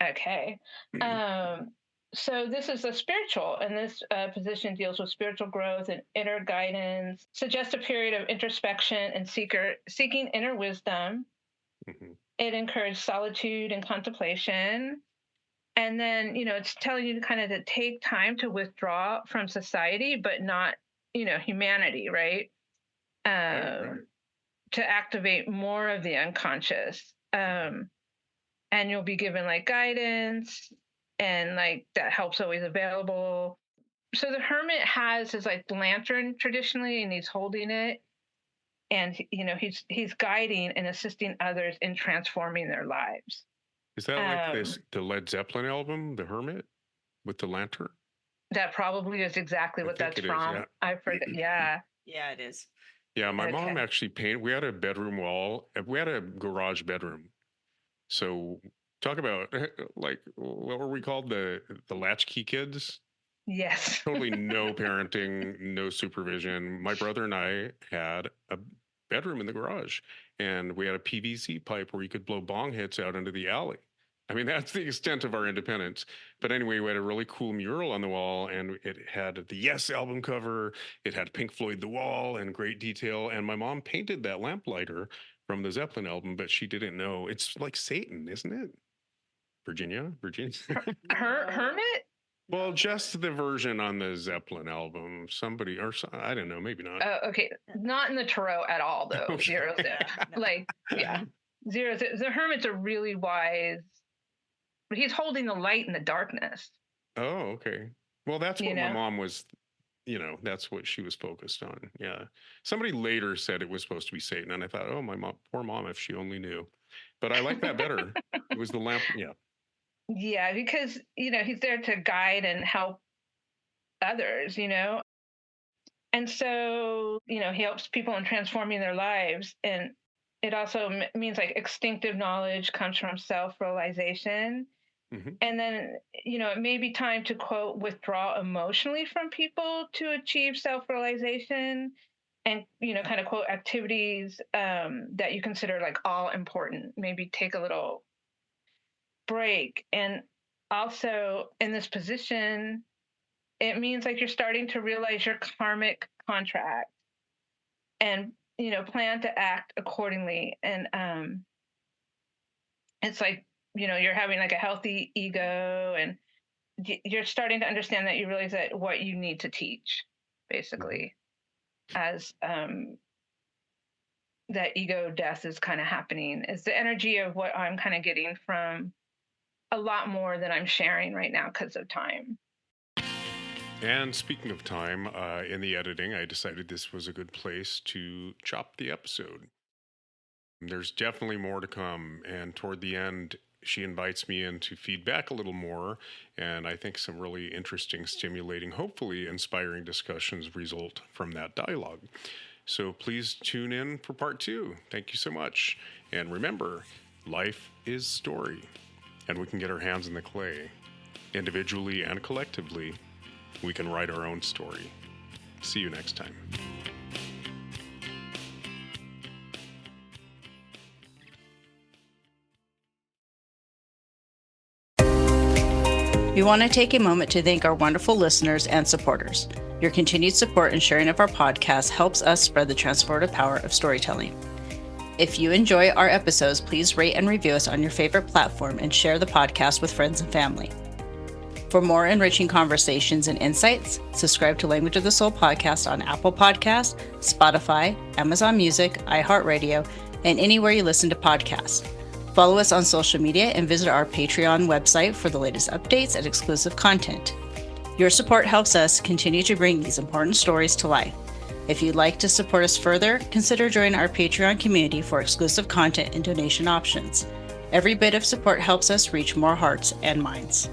Okay. Um, so this is a spiritual, and this position deals with spiritual growth and inner guidance, suggests a period of introspection and seeking inner wisdom. Mm-hmm. It encourages solitude and contemplation. And then, it's telling you kind of to take time to withdraw from society, but not, humanity, right? Right. Right. To activate more of the unconscious. And you'll be given like guidance, and like that help's always available. So the hermit has his like lantern traditionally, and he's holding it, and he's guiding and assisting others in transforming their lives. Is that like Um, the Led Zeppelin album, The Hermit, with the lantern? that probably is exactly I what think that's it is. from. Yeah. I forget. Yeah. Yeah, it is. Yeah, my mom Okay. actually painted. We had a bedroom wall. We had a garage bedroom. So talk about like what were we called, the latchkey kids? Yes. Totally no parenting, no supervision. My brother and I had a bedroom in the garage. And we had a PVC pipe where you could blow bong hits out into the alley. I mean, that's the extent of our independence. But anyway, we had a really cool mural on the wall, and it had the Yes album cover. It had Pink Floyd The Wall and great detail. And my mom painted that lamplighter from the Zeppelin album, but she didn't know. It's like Satan, isn't it? Virginia? Hermit? Well, just the version on the Zeppelin album. Somebody, or I don't know, maybe not. Okay, not in the tarot at all, though. Okay. Zero's in. Like, yeah. Zero's the hermit's a really wise. He's holding the light in the darkness. Oh, okay. Well, that's what You my know? mom was, that's what she was focused on. Yeah. Somebody later said it was supposed to be Satan, and I thought, oh, my mom, poor mom, if she only knew. But I like that better. It was the lamp. Yeah. Yeah, because he's there to guide and help others. And so he helps people in transforming their lives, and it also means like instinctive knowledge comes from self-realization. Mm-hmm. And then it may be time to, quote, withdraw emotionally from people to achieve self-realization, and kind of, quote, activities that you consider like all important, maybe take a little break. And also in this position, it means like you're starting to realize your karmic contract and plan to act accordingly. And it's like you're having like a healthy ego, and you're starting to understand that you realize that what you need to teach, basically, as that ego death is kind of happening, is the energy of what I'm kind of getting from a lot more than I'm sharing right now because of time. And speaking of time, in the editing, I decided this was a good place to chop the episode. There's definitely more to come. And toward the end, she invites me in to feedback a little more. And I think some really interesting, stimulating, hopefully inspiring discussions result from that dialogue. So please tune in for part 2. Thank you so much. And remember, life is story. And we can get our hands in the clay. Individually and collectively, we can write our own story. See you next time. We want to take a moment to thank our wonderful listeners and supporters. Your continued support and sharing of our podcast helps us spread the transformative power of storytelling. If you enjoy our episodes, please rate and review us on your favorite platform and share the podcast with friends and family. For more enriching conversations and insights, subscribe to Language of the Soul podcast on Apple Podcasts, Spotify, Amazon Music, iHeartRadio, and anywhere you listen to podcasts. Follow us on social media and visit our Patreon website for the latest updates and exclusive content. Your support helps us continue to bring these important stories to life. If you'd like to support us further, consider joining our Patreon community for exclusive content and donation options. Every bit of support helps us reach more hearts and minds.